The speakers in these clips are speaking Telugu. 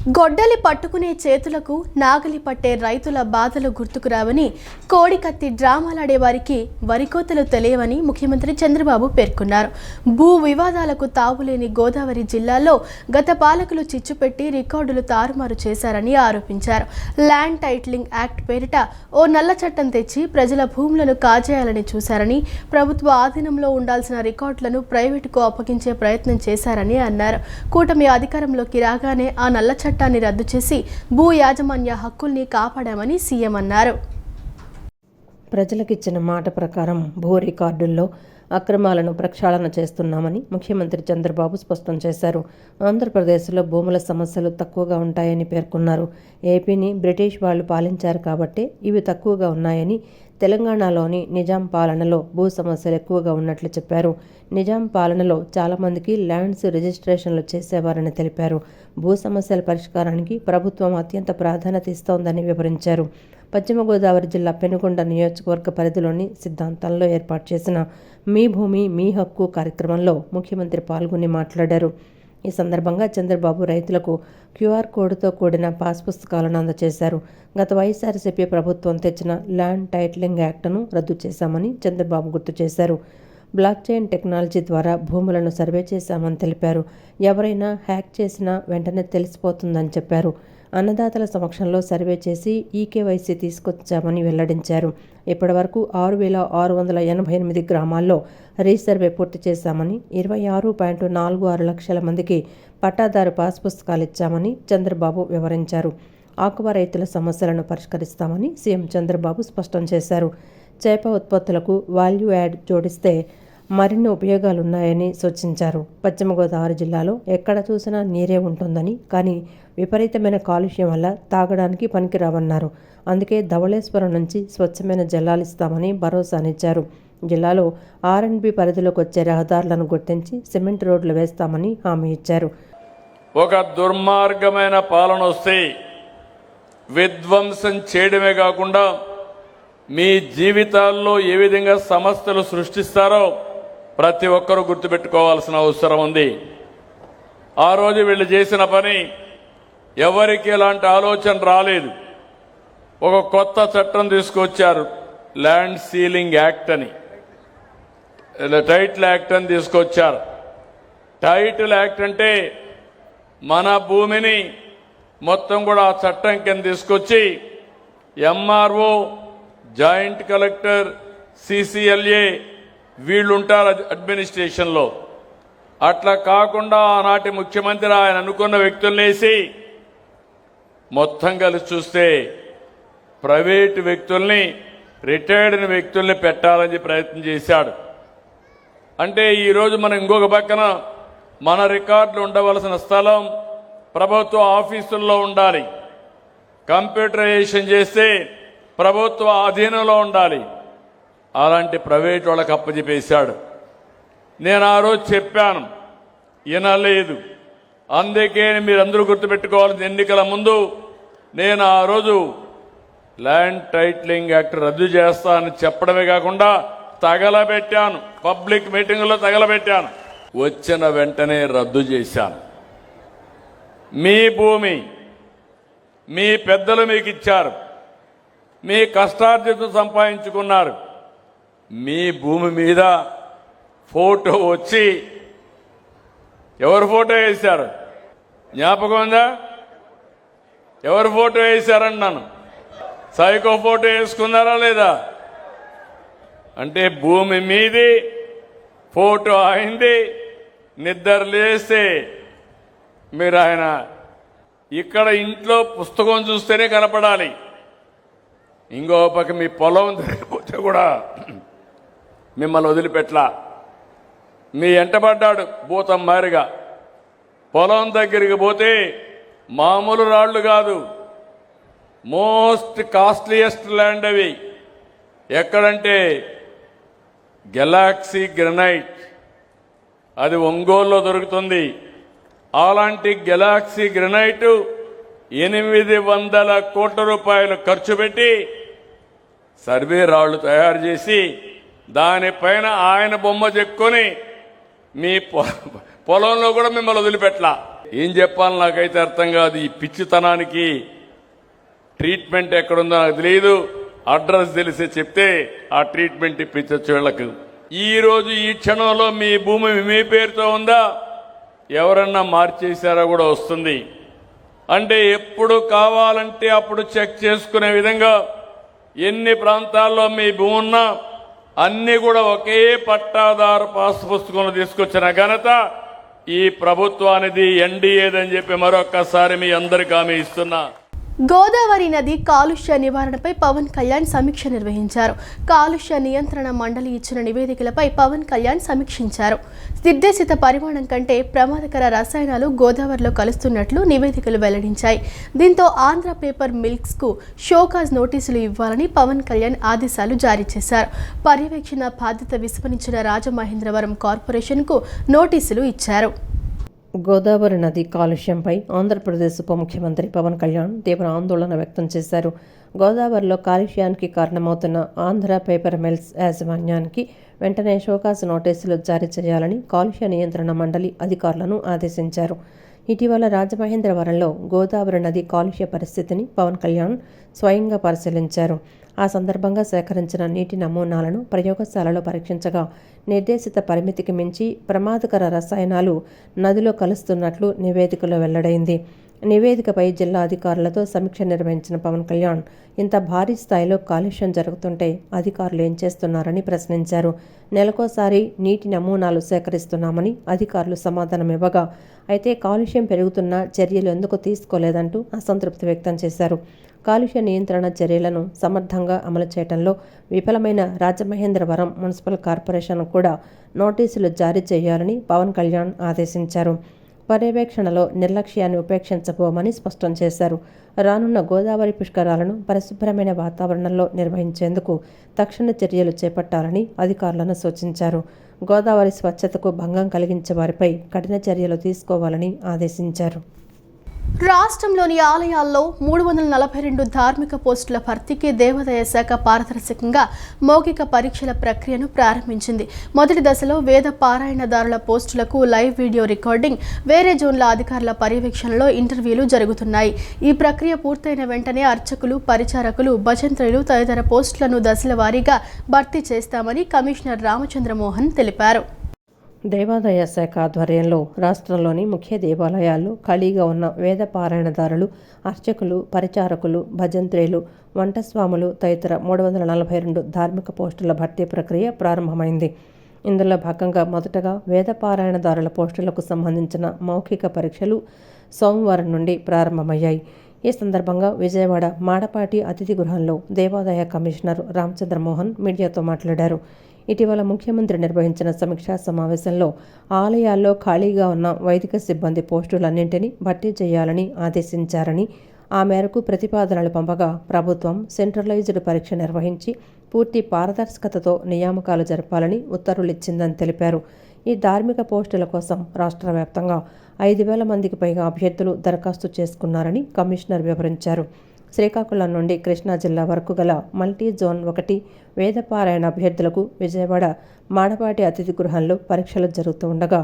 గొడ్డలి పట్టుకునే చేతులకు నాగలి పట్టే రైతుల బాధలు గుర్తుకురావని, కోడికత్తి డ్రామాలాడే వారికి వరికోతలు తెలియవని ముఖ్యమంత్రి చంద్రబాబు పేర్కొన్నారు. భూ వివాదాలకు తావులేని గోదావరి జిల్లాలో గత పాలకులు చిచ్చుపెట్టి రికార్డులు తారుమారు చేశారని ఆరోపించారు. ల్యాండ్ టైటిలింగ్ యాక్ట్ పేరిట ఓ నల్ల చట్టం తెచ్చి ప్రజల భూములను కాజేయాలని చూశారని, ప్రభుత్వ ఆధీనంలో ఉండాల్సిన రికార్డులను ప్రైవేటుకు అప్పగించే ప్రయత్నం చేశారని అన్నారు. కూటమి అధికారంలోకి రాగానే ఆ నల్ల చట్టాన్ని రద్దు చేసి భూ యాజమాన్య హక్కుల్ని కాపాడామని సీఎం అన్నారు. ప్రజలకిచ్చిన మాట ప్రకారం భూ రికార్డుల్లో అక్రమాలను ప్రక్షాళన చేస్తున్నామని ముఖ్యమంత్రి చంద్రబాబు స్పష్టం చేశారు. ఆంధ్రప్రదేశ్లో భూముల సమస్యలు తక్కువగా ఉంటాయని పేర్కొన్నారు. ఏపీని బ్రిటిష్ వాళ్ళు పాలించారు కాబట్టే ఇవి తక్కువగా ఉన్నాయని, తెలంగాణలోని నిజాం పాలనలో భూ సమస్యలు ఎక్కువగా ఉన్నట్లు చెప్పారు. నిజాం పాలనలో చాలామందికి ల్యాండ్స్ రిజిస్ట్రేషన్లు చేసేవారని తెలిపారు. భూ సమస్యల పరిష్కారానికి ప్రభుత్వం అత్యంత ప్రాధాన్యత ఇస్తోందని వివరించారు. పశ్చిమ గోదావరి జిల్లా పెనుగొండ నియోజకవర్గ పరిధిలోని సిద్ధాంతంలో ఏర్పాటు చేసిన మీ భూమి మీ హక్కు కార్యక్రమంలో ముఖ్యమంత్రి పాల్గొని మాట్లాడారు. ఈ సందర్భంగా చంద్రబాబు రైతులకు క్యూఆర్ కోడ్తో కూడిన పాస్ పుస్తకాలను అందజేశారు. గత వైఎస్ఆర్సీపీ ప్రభుత్వం తెచ్చిన ల్యాండ్ టైటిలింగ్ యాక్ట్ను రద్దు చేశామని చంద్రబాబు గుర్తు చేశారు. బ్లాక్ చైన్ టెక్నాలజీ ద్వారా భూములను సర్వే చేశామని తెలిపారు. ఎవరైనా హ్యాక్ చేసినా వెంటనే తెలిసిపోతుందని చెప్పారు. అన్నదాతల సమక్షంలో సర్వే చేసి ఈకేవైసీ తీసుకొచ్చామని వెల్లడించారు. ఇప్పటివరకు 6,688 గ్రామాల్లో రీసర్వే పూర్తి చేశామని, 26.46 లక్షల మందికి పట్టాదారు పాస్ పుస్తకాలు ఇచ్చామని చంద్రబాబు వివరించారు. ఆక్వా రైతుల సమస్యలను పరిష్కరిస్తామని సీఎం చంద్రబాబు స్పష్టం చేశారు. చేప ఉత్పత్తులకు వాల్యూ యాడ్ జోడిస్తే మరిన్ని ఉపయోగాలున్నాయని సూచించారు. పశ్చిమ గోదావరి జిల్లాలో ఎక్కడ చూసినా నీరే ఉంటుందని, కానీ విపరీతమైన కాలుష్యం వల్ల తాగడానికి పనికిరావన్నారు. అందుకే ధవళేశ్వరం నుంచి స్వచ్ఛమైన జలాలిస్తామని భరోసానిచ్చారు. జిల్లాలో R&B పరిధిలోకి వచ్చే రహదారులను గుర్తించి సిమెంట్ రోడ్లు వేస్తామని హామీ ఇచ్చారు. ఒక దుర్మార్గమైన పాలన వస్తే విధ్వంసం చేయడమే కాకుండా మీ జీవితాల్లో ఏ విధంగా సమస్యలు సృష్టిస్తారో ప్రతి ఒక్కరూ గుర్తుపెట్టుకోవాల్సిన అవసరం ఉంది. ఆ రోజు వీళ్ళు చేసిన పని ఎవరికి ఎలాంటి ఆలోచన రాలేదు. ఒక కొత్త చట్టం తీసుకొచ్చారు, ల్యాండ్ సీలింగ్ యాక్ట్ అని, టైటిల్ యాక్ట్ అని తీసుకొచ్చారు. టైటిల్ యాక్ట్ అంటే మన భూమిని మొత్తం కూడా ఆ చట్టం కింద తీసుకొచ్చి ఎంఆర్ఓ, జాయింట్ కలెక్టర్, CCLA వీళ్ళు ఉంటారు అడ్మినిస్ట్రేషన్లో. అట్లా కాకుండా ఆనాటి ముఖ్యమంత్రి ఆయన అనుకున్న వ్యక్తులనేసి మొత్తం కలిసి చూస్తే ప్రైవేటు వ్యక్తుల్ని, రిటైర్డ్ వ్యక్తుల్ని పెట్టాలని ప్రయత్నం చేశాడు. అంటే ఈరోజు మనం ఇంకొక పక్కన మన రికార్డులు ఉండవలసిన స్థలం ప్రభుత్వ ఆఫీసుల్లో ఉండాలి, కంప్యూటరైజేషన్ చేస్తే ప్రభుత్వ అధీనంలో ఉండాలి. అలాంటి ప్రైవేట్ వాళ్ళకి అప్పచెప్పేశాడు. నేను ఆ రోజు చెప్పాను, వినలేదు. అందుకే మీరందరూ గుర్తుపెట్టుకోవాల్సిన ఎన్నికల ముందు నేను ఆ రోజు ల్యాండ్ టైటిలింగ్ యాక్ట్ రద్దు చేస్తానని చెప్పడమే కాకుండా తగలబెట్టాను, పబ్లిక్ మీటింగులో తగలబెట్టాను. వచ్చిన వెంటనే రద్దు చేశాను. మీ భూమి మీ పెద్దలు మీకు ఇచ్చారు, మీ కష్టార్జితం సంపాదించుకున్నారు. మీ భూమి మీద ఫోటో వచ్చి ఎవరు ఫోటో వేశారు జ్ఞాపకం ఉందా? ఎవరు ఫోటో వేశారన్నాను. సైకో ఫోటో వేసుకున్నారా లేదా? అంటే భూమి మీది ఫోటో అయింది. నిద్ర లేస్తే మీరు ఆయన ఇక్కడ ఇంట్లో పుస్తకం చూస్తేనే కనపడాలి. ఇంకో పక్క మీ పొలం తిరిగిపోతే కూడా మిమ్మల్ని వదిలిపెట్టలా. మీ ఎంటబడ్డాడు భూతం మారిగా. పొలం దగ్గరికి పోతే మామూలు రాళ్లు కాదు, మోస్ట్ కాస్ట్లీయెస్ట్ ల్యాండ్ అవి. ఎక్కడంటే గెలాక్సీ గ్రనైట్, అది ఒంగోలులో దొరుకుతుంది. అలాంటి గెలాక్సీ గ్రనైట్ 800 కోట్ల రూపాయలు ఖర్చు పెట్టి సర్వే రాళ్లు తయారు చేసి దానిపైన ఆయన బొమ్మ చెక్కుని మీ పొలంలో కూడా మిమ్మల్ని వదిలిపెట్టలా. ఏం చెప్పాలి నాకైతే అర్థం కాదు. ఈ పిచ్చితనానికి ట్రీట్మెంట్ ఎక్కడుందో నాకు తెలియదు. అడ్రస్ తెలిసే చెప్తే ఆ ట్రీట్మెంట్ ఇప్పించచ్చు వీళ్ళకు. ఈ రోజు ఈ క్షణంలో మీ భూమి మీ పేరుతో ఉందా, ఎవరన్నా మార్చేశారో కూడా వస్తుంది. అంటే ఎప్పుడు కావాలంటే అప్పుడు చెక్ చేసుకునే విధంగా ఎన్ని ప్రాంతాల్లో మీ భూమి ఉన్నా అన్ని కూడా ఒకే పట్టాదారు పాస్ పుస్తకంలో తీసుకొచ్చిన ఘనత ఈ ప్రభుత్వానిది, ఎన్డీఏదని చెప్పి మరొక్కసారి మీ అందరికీ హామీ ఇస్తున్నా. గోదావరి నది కాలుష్య నివారణపై పవన్ కళ్యాణ్ సమీక్ష నిర్వహించారు. కాలుష్య నియంత్రణ మండలి ఇచ్చిన నివేదికలపై పవన్ కళ్యాణ్ సమీక్షించారు. నిర్దేశిత పరిమాణం కంటే ప్రమాదకర రసాయనాలు గోదావరిలో కలుస్తున్నట్లు నివేదికలు వెల్లడించాయి. దీంతో ఆంధ్ర పేపర్ మిల్క్స్కు షోకాజ్ నోటీసులు ఇవ్వాలని పవన్ కళ్యాణ్ ఆదేశాలు జారీ చేశారు. పర్యవేక్షణ బాధ్యత విస్మరించిన రాజమహేంద్రవరం కార్పొరేషన్కు నోటీసులు ఇచ్చారు. గోదావరి నది కాలుష్యంపై ఆంధ్రప్రదేశ్ ఉప ముఖ్యమంత్రి పవన్ కళ్యాణ్ తీవ్ర ఆందోళన వ్యక్తం చేశారు. గోదావరిలో కాలుష్యానికి కారణమవుతున్న ఆంధ్ర పేపర్ మిల్స్ యాజమాన్యానికి వెంటనే షోకాజ్ నోటీసులు జారీ చేయాలని కాలుష్య నియంత్రణ మండలి అధికారులను ఆదేశించారు. ఇటీవల రాజమహేంద్రవరంలో గోదావరి నది కాలుష్య పరిస్థితిని పవన్ కళ్యాణ్ స్వయంగా పరిశీలించారు. ఆ సందర్భంగా సేకరించిన నీటి నమూనాలను ప్రయోగశాలలో పరీక్షించగా నిర్దేశిత పరిమితికి మించి ప్రమాదకర రసాయనాలు నదిలో కలుస్తున్నట్లు నివేదికలో వెల్లడైంది. నివేదికపై జిల్లా అధికారులతో సమీక్ష నిర్వహించిన పవన్ కళ్యాణ్ ఇంత భారీ స్థాయిలో కాలుష్యం జరుగుతుంటే అధికారులు ఏం చేస్తున్నారని ప్రశ్నించారు. నెలకోసారి నీటి నమూనాలు సేకరిస్తున్నామని అధికారులు సమాధానం ఇవ్వగా, అయితే కాలుష్యం పెరుగుతున్నా చర్యలు ఎందుకు తీసుకోలేదంటూ అసంతృప్తి వ్యక్తం చేశారు. కాలుష్య నియంత్రణ చర్యలను సమర్థంగా అమలు చేయడంలో విఫలమైన రాజమహేంద్రవరం మున్సిపల్ కార్పొరేషన్ కూడా నోటీసులు జారీ చేయాలని పవన్ కళ్యాణ్ ఆదేశించారు. పర్యవేక్షణలో నిర్లక్ష్యాన్ని ఉపేక్షించబోమని స్పష్టం చేశారు. రానున్న గోదావరి పుష్కరాలను పరిశుభ్రమైన వాతావరణంలో నిర్వహించేందుకు తక్షణ చర్యలు చేపట్టాలని అధికారులను సూచించారు. గోదావరి స్వచ్ఛతకు భంగం కలిగించే వారిపై కఠిన చర్యలు తీసుకోవాలని ఆదేశించారు. రాష్ట్రంలోని ఆలయాల్లో 342 ధార్మిక పోస్టుల భర్తీకి దేవాదాయ శాఖ పారదర్శకంగా మౌఖిక పరీక్షల ప్రక్రియను ప్రారంభించింది. మొదటి దశలో వేద పారాయణదారుల పోస్టులకు లైవ్ వీడియో రికార్డింగ్, వేరే జోన్ల అధికారుల పర్యవేక్షణలో ఇంటర్వ్యూలు జరుగుతున్నాయి. ఈ ప్రక్రియ పూర్తయిన వెంటనే అర్చకులు, పరిచారకులు, భజంత్రులు తదితర పోస్టులను దశల వారీగా భర్తీ చేస్తామని కమిషనర్ రామచంద్రమోహన్ తెలిపారు. దేవాదాయ శాఖ ఆధ్వర్యంలో రాష్ట్రంలోని ముఖ్య దేవాలయాల్లో ఖాళీగా ఉన్న వేద పారాయణదారులు, అర్చకులు, పరిచారకులు, భజంత్రీలు, వంటస్వాములు తదితర 342 ధార్మిక పోస్టుల భర్తీ ప్రక్రియ ప్రారంభమైంది. ఇందులో భాగంగా మొదటగా వేద పారాయణదారుల పోస్టులకు సంబంధించిన మౌఖిక పరీక్షలు సోమవారం నుండి ప్రారంభమయ్యాయి. ఈ సందర్భంగా విజయవాడ మాడపాటి అతిథి గృహంలో దేవాదాయ కమిషనర్ రామచంద్రమోహన్ మీడియాతో మాట్లాడారు. ఇటీవల ముఖ్యమంత్రి నిర్వహించిన సమీక్షా సమావేశంలో ఆలయాల్లో ఖాళీగా ఉన్న వైదిక సిబ్బంది పోస్టులన్నింటినీ భర్తీ చేయాలని ఆదేశించారని, ఆ మేరకు ప్రతిపాదనలు పంపగా ప్రభుత్వం సెంట్రలైజ్డ్ పరీక్ష నిర్వహించి పూర్తి పారదర్శకతతో నియామకాలు జరపాలని ఉత్తర్వులిచ్చిందని తెలిపారు. ఈ ధార్మిక పోస్టుల కోసం రాష్ట్ర వ్యాప్తంగా 5,000 మందికి పైగా అభ్యర్థులు దరఖాస్తు చేసుకున్నారని కమిషనర్ వివరించారు. శ్రీకాకుళం నుండి కృష్ణా జిల్లా వరకు గల మల్టీ జోన్ 1 వేదపారాయణ అభ్యర్థులకు విజయవాడ మాడపాటి అతిథి గృహంలో పరీక్షలు జరుగుతూ ఉండగా,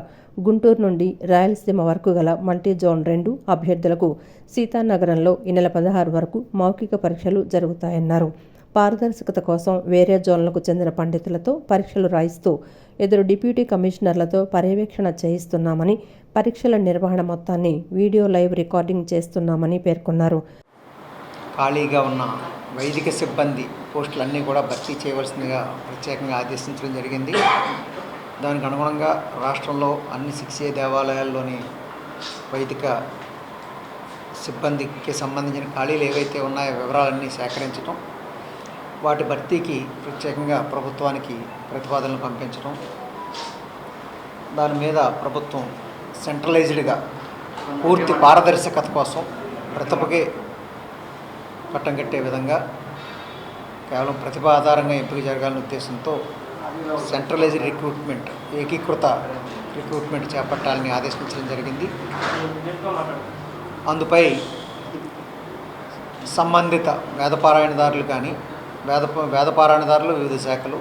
గుంటూరు నుండి రాయలసీమ వరకు గల మల్టీ జోన్ 2 అభ్యర్థులకు సీతానగరంలో ఈ నెల 16 వరకు మౌఖిక పరీక్షలు జరుగుతాయన్నారు. పారదర్శకత కోసం వేరే జోన్లకు చెందిన పండితులతో పరీక్షలు రాయిస్తూ ఎదురు డిప్యూటీ కమిషనర్లతో పర్యవేక్షణ చేయిస్తున్నామని, పరీక్షల నిర్వహణ మొత్తాన్ని వీడియో లైవ్ రికార్డింగ్ చేస్తున్నామని పేర్కొన్నారు. ఖాళీగా ఉన్న వైదిక సిబ్బంది పోస్టులన్నీ కూడా భర్తీ చేయవలసిందిగా ప్రత్యేకంగా ఆదేశించడం జరిగింది. దానికి అనుగుణంగా రాష్ట్రంలో అన్ని 6A దేవాలయాల్లోని వైదిక సిబ్బందికి సంబంధించిన ఖాళీలు ఏవైతే ఉన్నాయో వివరాలన్నీ సేకరించడం, వాటి భర్తీకి ప్రత్యేకంగా ప్రభుత్వానికి ప్రతిపాదనలు పంపించడం, దాని మీద ప్రభుత్వం సెంట్రలైజ్డ్గా పూర్తి పారదర్శకత కోసం ప్రతిభకే పట్టం కట్టే విధంగా కేవలం ప్రతిభ ఆధారంగా ఎంపిక జరగాలనే ఉద్దేశంతో సెంట్రలైజ్డ్ రిక్రూట్మెంట్, ఏకీకృత రిక్రూట్మెంట్ చేపట్టాలని ఆదేశించడం జరిగింది. అందుపై సంబంధిత వేదపారాయణదారులు కానీ వేదపారాయణదారులు వివిధ శాఖలు,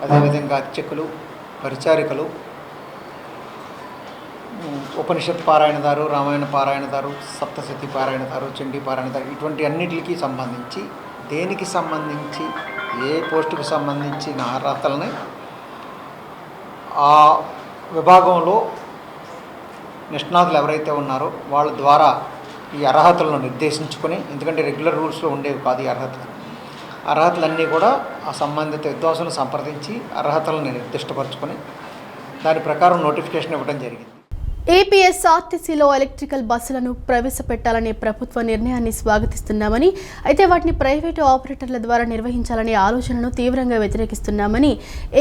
అదేవిధంగా అర్చకులు, పరిచారికలు, ఉపనిషత్ పారాయణదారు, రామాయణ పారాయణదారు, సప్తశతి పారాయణదారు, చండీ పారాయణదారు, ఇటువంటి అన్నిటికి సంబంధించి దేనికి సంబంధించి ఏ పోస్టుకు సంబంధించిన అర్హతలని ఆ విభాగంలో నిష్ణాతులు ఎవరైతే ఉన్నారో వాళ్ళ ద్వారా ఈ అర్హతలను నిర్దేశించుకొని, ఎందుకంటే రెగ్యులర్ రూల్స్లో ఉండేవి కాదు ఈ అర్హతలన్నీ కూడా ఆ సంబంధిత విద్వాంసులను సంప్రదించి అర్హతలను నిర్దిష్టపరచుకొని దాని ప్రకారం నోటిఫికేషన్ ఇవ్వడం జరిగింది. ఏపీఎస్ఆర్టీసీలో ఎలక్ట్రికల్ బస్సులను ప్రవేశపెట్టాలనే ప్రభుత్వ నిర్ణయాన్ని స్వాగతిస్తున్నామని, అయితే వాటిని ప్రైవేటు ఆపరేటర్ల ద్వారా నిర్వహించాలనే ఆలోచనను తీవ్రంగా వ్యతిరేకిస్తున్నామని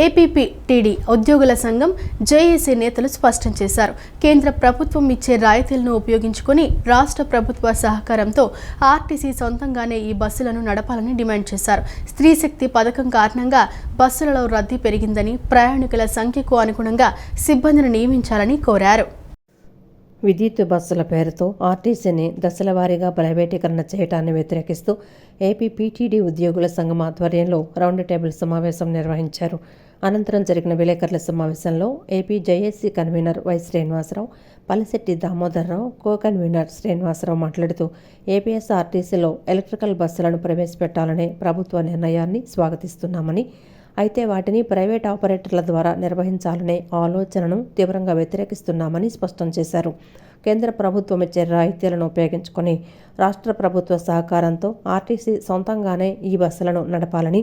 ఏపీపీటీడీ ఉద్యోగుల సంఘం జేఏసీ నేతలు స్పష్టం చేశారు. కేంద్ర ప్రభుత్వం ఇచ్చే రాయితీలను ఉపయోగించుకొని రాష్ట్ర ప్రభుత్వ సహకారంతో ఆర్టీసీ సొంతంగానే ఈ బస్సులను నడపాలని డిమాండ్ చేశారు. స్త్రీశక్తి పథకం కారణంగా బస్సులలో రద్దీ పెరిగిందని, ప్రయాణికుల సంఖ్యకు అనుగుణంగా సిబ్బందిని నియమించాలని కోరారు. విద్యుత్ బస్సుల పేరుతో ఆర్టీసీని దశల వారీగా ప్రైవేటీకరణ చేయడాన్ని వ్యతిరేకిస్తూ ఏపీపీటీడీ ఉద్యోగుల సంఘం ఆధ్వర్యంలో రౌండ్ టేబుల్ సమావేశం నిర్వహించారు. అనంతరం జరిగిన విలేకరుల సమావేశంలో AP JAC convener Y Srinivasa Rao, Pallisetti Damodar Rao, co convener Srinivasa Rao మాట్లాడుతూ ఏపీఎస్ఆర్టీసీలో ఎలక్ట్రికల్ బస్సులను ప్రవేశపెట్టాలనే ప్రభుత్వ నిర్ణయాన్ని స్వాగతిస్తున్నామని, అయితే వాటిని ప్రైవేట్ ఆపరేటర్ల ద్వారా నిర్వహించాలనే ఆలోచనను తీవ్రంగా వ్యతిరేకిస్తున్నామని స్పష్టం చేశారు. కేంద్ర ప్రభుత్వం ఇచ్చే రాయితీలను ఉపయోగించుకొని రాష్ట్ర ప్రభుత్వ సహకారంతో ఆర్టీసీ సొంతంగానే ఈ బస్సులను నడపాలని,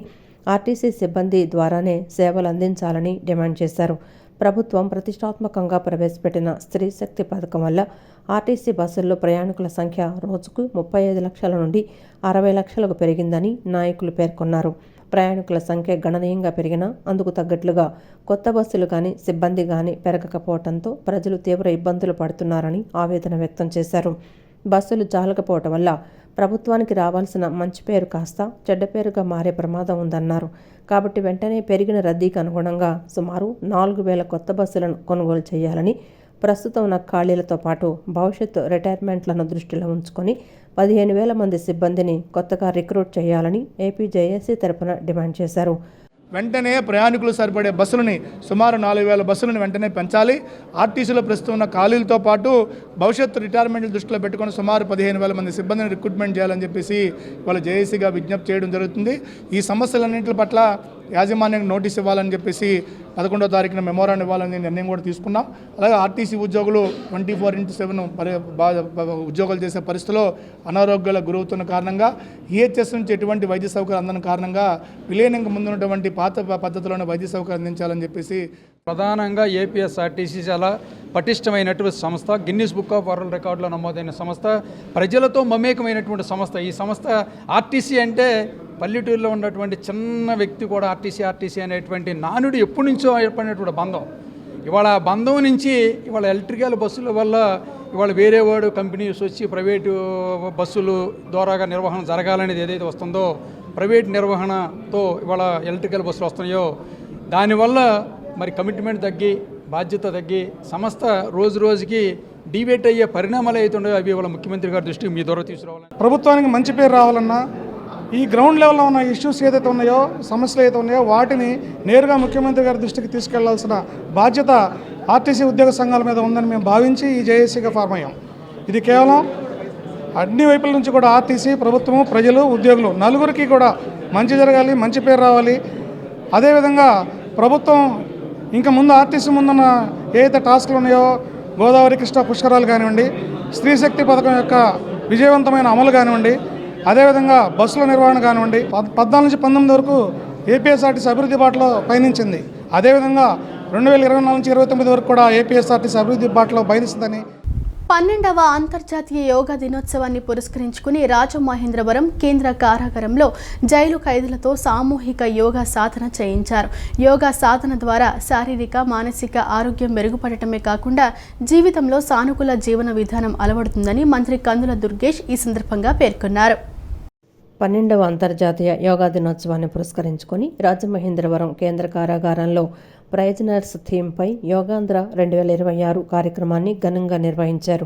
ఆర్టీసీ సిబ్బంది ద్వారానే సేవలు అందించాలని డిమాండ్ చేశారు. ప్రభుత్వం ప్రతిష్టాత్మకంగా ప్రవేశపెట్టిన స్త్రీశక్తి పథకం వల్ల ఆర్టీసీ బస్సుల్లో ప్రయాణికుల సంఖ్య రోజుకు 35 లక్షల నుండి 60 లక్షలకు పెరిగిందని నాయకులు పేర్కొన్నారు. ప్రయాణికుల సంఖ్య గణనీయంగా పెరిగినా అందుకు తగ్గట్లుగా కొత్త బస్సులు కానీ సిబ్బంది కానీ పెరగకపోవడంతో ప్రజలు తీవ్ర ఇబ్బందులు పడుతున్నారని ఆవేదన వ్యక్తం చేశారు. బస్సులు చాలకపోవటం వల్ల ప్రభుత్వానికి రావాల్సిన మంచి పేరు కాస్త చెడ్డ పేరుగా మారే ప్రమాదం ఉందన్నారు. కాబట్టి వెంటనే పెరిగిన రద్దీకి అనుగుణంగా సుమారు 4,000 కొత్త బస్సులను కొనుగోలు చేయాలని, ప్రస్తుతం ఉన్న ఖాళీలతో పాటు భవిష్యత్తు రిటైర్మెంట్లను దృష్టిలో ఉంచుకొని 15,000 మంది సిబ్బందిని కొత్తగా రిక్రూట్ చేయాలని ఏపీ జేఏసీ తరపున డిమాండ్ చేశారు. వెంటనే ప్రయాణికులు సరిపడే బస్సులని సుమారు 4,000 బస్సులను వెంటనే పెంచాలి. ఆర్టీసీలో ప్రస్తుతం ఉన్న ఖాళీలతో పాటు భవిష్యత్తు రిటైర్మెంట్ల దృష్టిలో పెట్టుకొని సుమారు 15,000 మంది సిబ్బందిని రిక్రూట్మెంట్ చేయాలని చెప్పేసి వాళ్ళు జేఏసీగా విజ్ఞప్తి చేయడం జరుగుతుంది. ఈ సమస్యలన్నింటి పట్ల యాజమాన్యానికి నోటీస్ ఇవ్వాలని చెప్పేసి 11వ తారీఖున మెమోరాండం ఇవ్వాలని నిర్ణయం కూడా తీసుకున్నాం. అలాగే ఆర్టీసీ ఉద్యోగులు 24/7 ఉద్యోగాలు చేసే పరిస్థితిలో అనారోగ్యాలకు గురవుతున్న కారణంగా ఈహెచ్ఎస్ నుంచి ఎటువంటి వైద్య సౌకర్యం అందని కారణంగా విలీనంగా ముందున్నటువంటి పాత పద్ధతిలోనే వైద్య సౌకర్యం అందించాలని చెప్పేసి ప్రధానంగా ఏపీఎస్ఆర్టీసీ చాలా పటిష్టమైనటువంటి సంస్థ, గిన్నిస్ బుక్ ఆఫ్ వరల్డ్ రికార్డులో నమోదైన సంస్థ, ప్రజలతో మమేకమైనటువంటి సంస్థ. ఈ సంస్థ ఆర్టీసీ అంటే పల్లెటూరులో ఉన్నటువంటి చిన్న వ్యక్తి కూడా ఆర్టీసీ అనేటువంటి నానుడు ఎప్పటి నుంచో ఏర్పడినటువంటి బంధం. ఇవాళ ఆ బంధం నుంచి ఇవాళ ఎలక్ట్రికల్ బస్సుల వల్ల ఇవాళ వేరే వాడు కంపెనీస్ వచ్చి ప్రైవేటు బస్సులు ద్వారాగా నిర్వహణ జరగాలనేది ఏదైతే వస్తుందో, ప్రైవేట్ నిర్వహణతో ఇవాళ ఎలక్ట్రికల్ బస్సులు వస్తున్నాయో దానివల్ల మరి కమిట్మెంట్ తగ్గి, బాధ్యత తగ్గి సంస్థ రోజు రోజుకి డివేట్ అయ్యే పరిణామాలు అయితే ఉన్నాయో అవి ఇవాళ ముఖ్యమంత్రి గారి దృష్టికి మీ ద్వారా తీసుకురావాలి. ప్రభుత్వానికి మంచి పేరు రావాలన్నా ఈ గ్రౌండ్ లెవెల్లో ఉన్న ఇష్యూస్ ఏదైతే ఉన్నాయో, సమస్యలు ఏదైతే ఉన్నాయో వాటిని నేరుగా ముఖ్యమంత్రి గారి దృష్టికి తీసుకెళ్లాల్సిన బాధ్యత ఆర్టీసీ ఉద్యోగ సంఘాల మీద ఉందని మేము భావించి ఈ జేఏసీగా ఫార్మ్ అయ్యాం. ఇది కేవలం అన్ని వైపుల నుంచి కూడా ఆర్టీసీ, ప్రభుత్వము, ప్రజలు, ఉద్యోగులు నలుగురికి కూడా మంచి జరగాలి, మంచి పేరు రావాలి. అదేవిధంగా ప్రభుత్వం ఇంకా ముందు ఆర్టీసీ ముందున్న ఏదైతే టాస్క్లు ఉన్నాయో, గోదావరి కృష్ణ పుష్కరాలు కానివ్వండి, స్త్రీశక్తి పథకం యొక్క విజయవంతమైన అమలు కానివ్వండి, అదేవిధంగా బస్సుల నిర్వహణ కానివ్వండి, 14 నుంచి 19 వరకు ఏపీఎస్ఆర్టీసీ అభివృద్ధి బాటలో పయనించింది. అదేవిధంగా 2024 నుంచి 29 వరకు కూడా ఏపీఎస్ఆర్టీసీ అభివృద్ధి బాటలో పయనిస్తుందని 12వ అంతర్జాతీయ యోగా దినోత్సవాన్ని పురస్కరించుకుని రాజమహేంద్రవరం కేంద్ర కారాగారంలో జైలు ఖైదీలతో సామూహిక యోగా సాధన చేయించారు. యోగా సాధన ద్వారా శారీరక, మానసిక ఆరోగ్యం మెరుగుపడటమే కాకుండా జీవితంలో సానుకూల జీవన విధానం అలవడుతుందని మంత్రి కందుల దుర్గేష్ ఈ సందర్భంగా పేర్కొన్నారు. 12వ అంతర్జాతీయ యోగా దినోత్సవాన్ని పురస్కరించుకొని రాజమహేంద్రవరం కేంద్ర కారాగారంలో ప్రైజనర్స్ థీమ్పై యోగాంధ్ర 2026 కార్యక్రమాన్ని ఘనంగా నిర్వహించారు.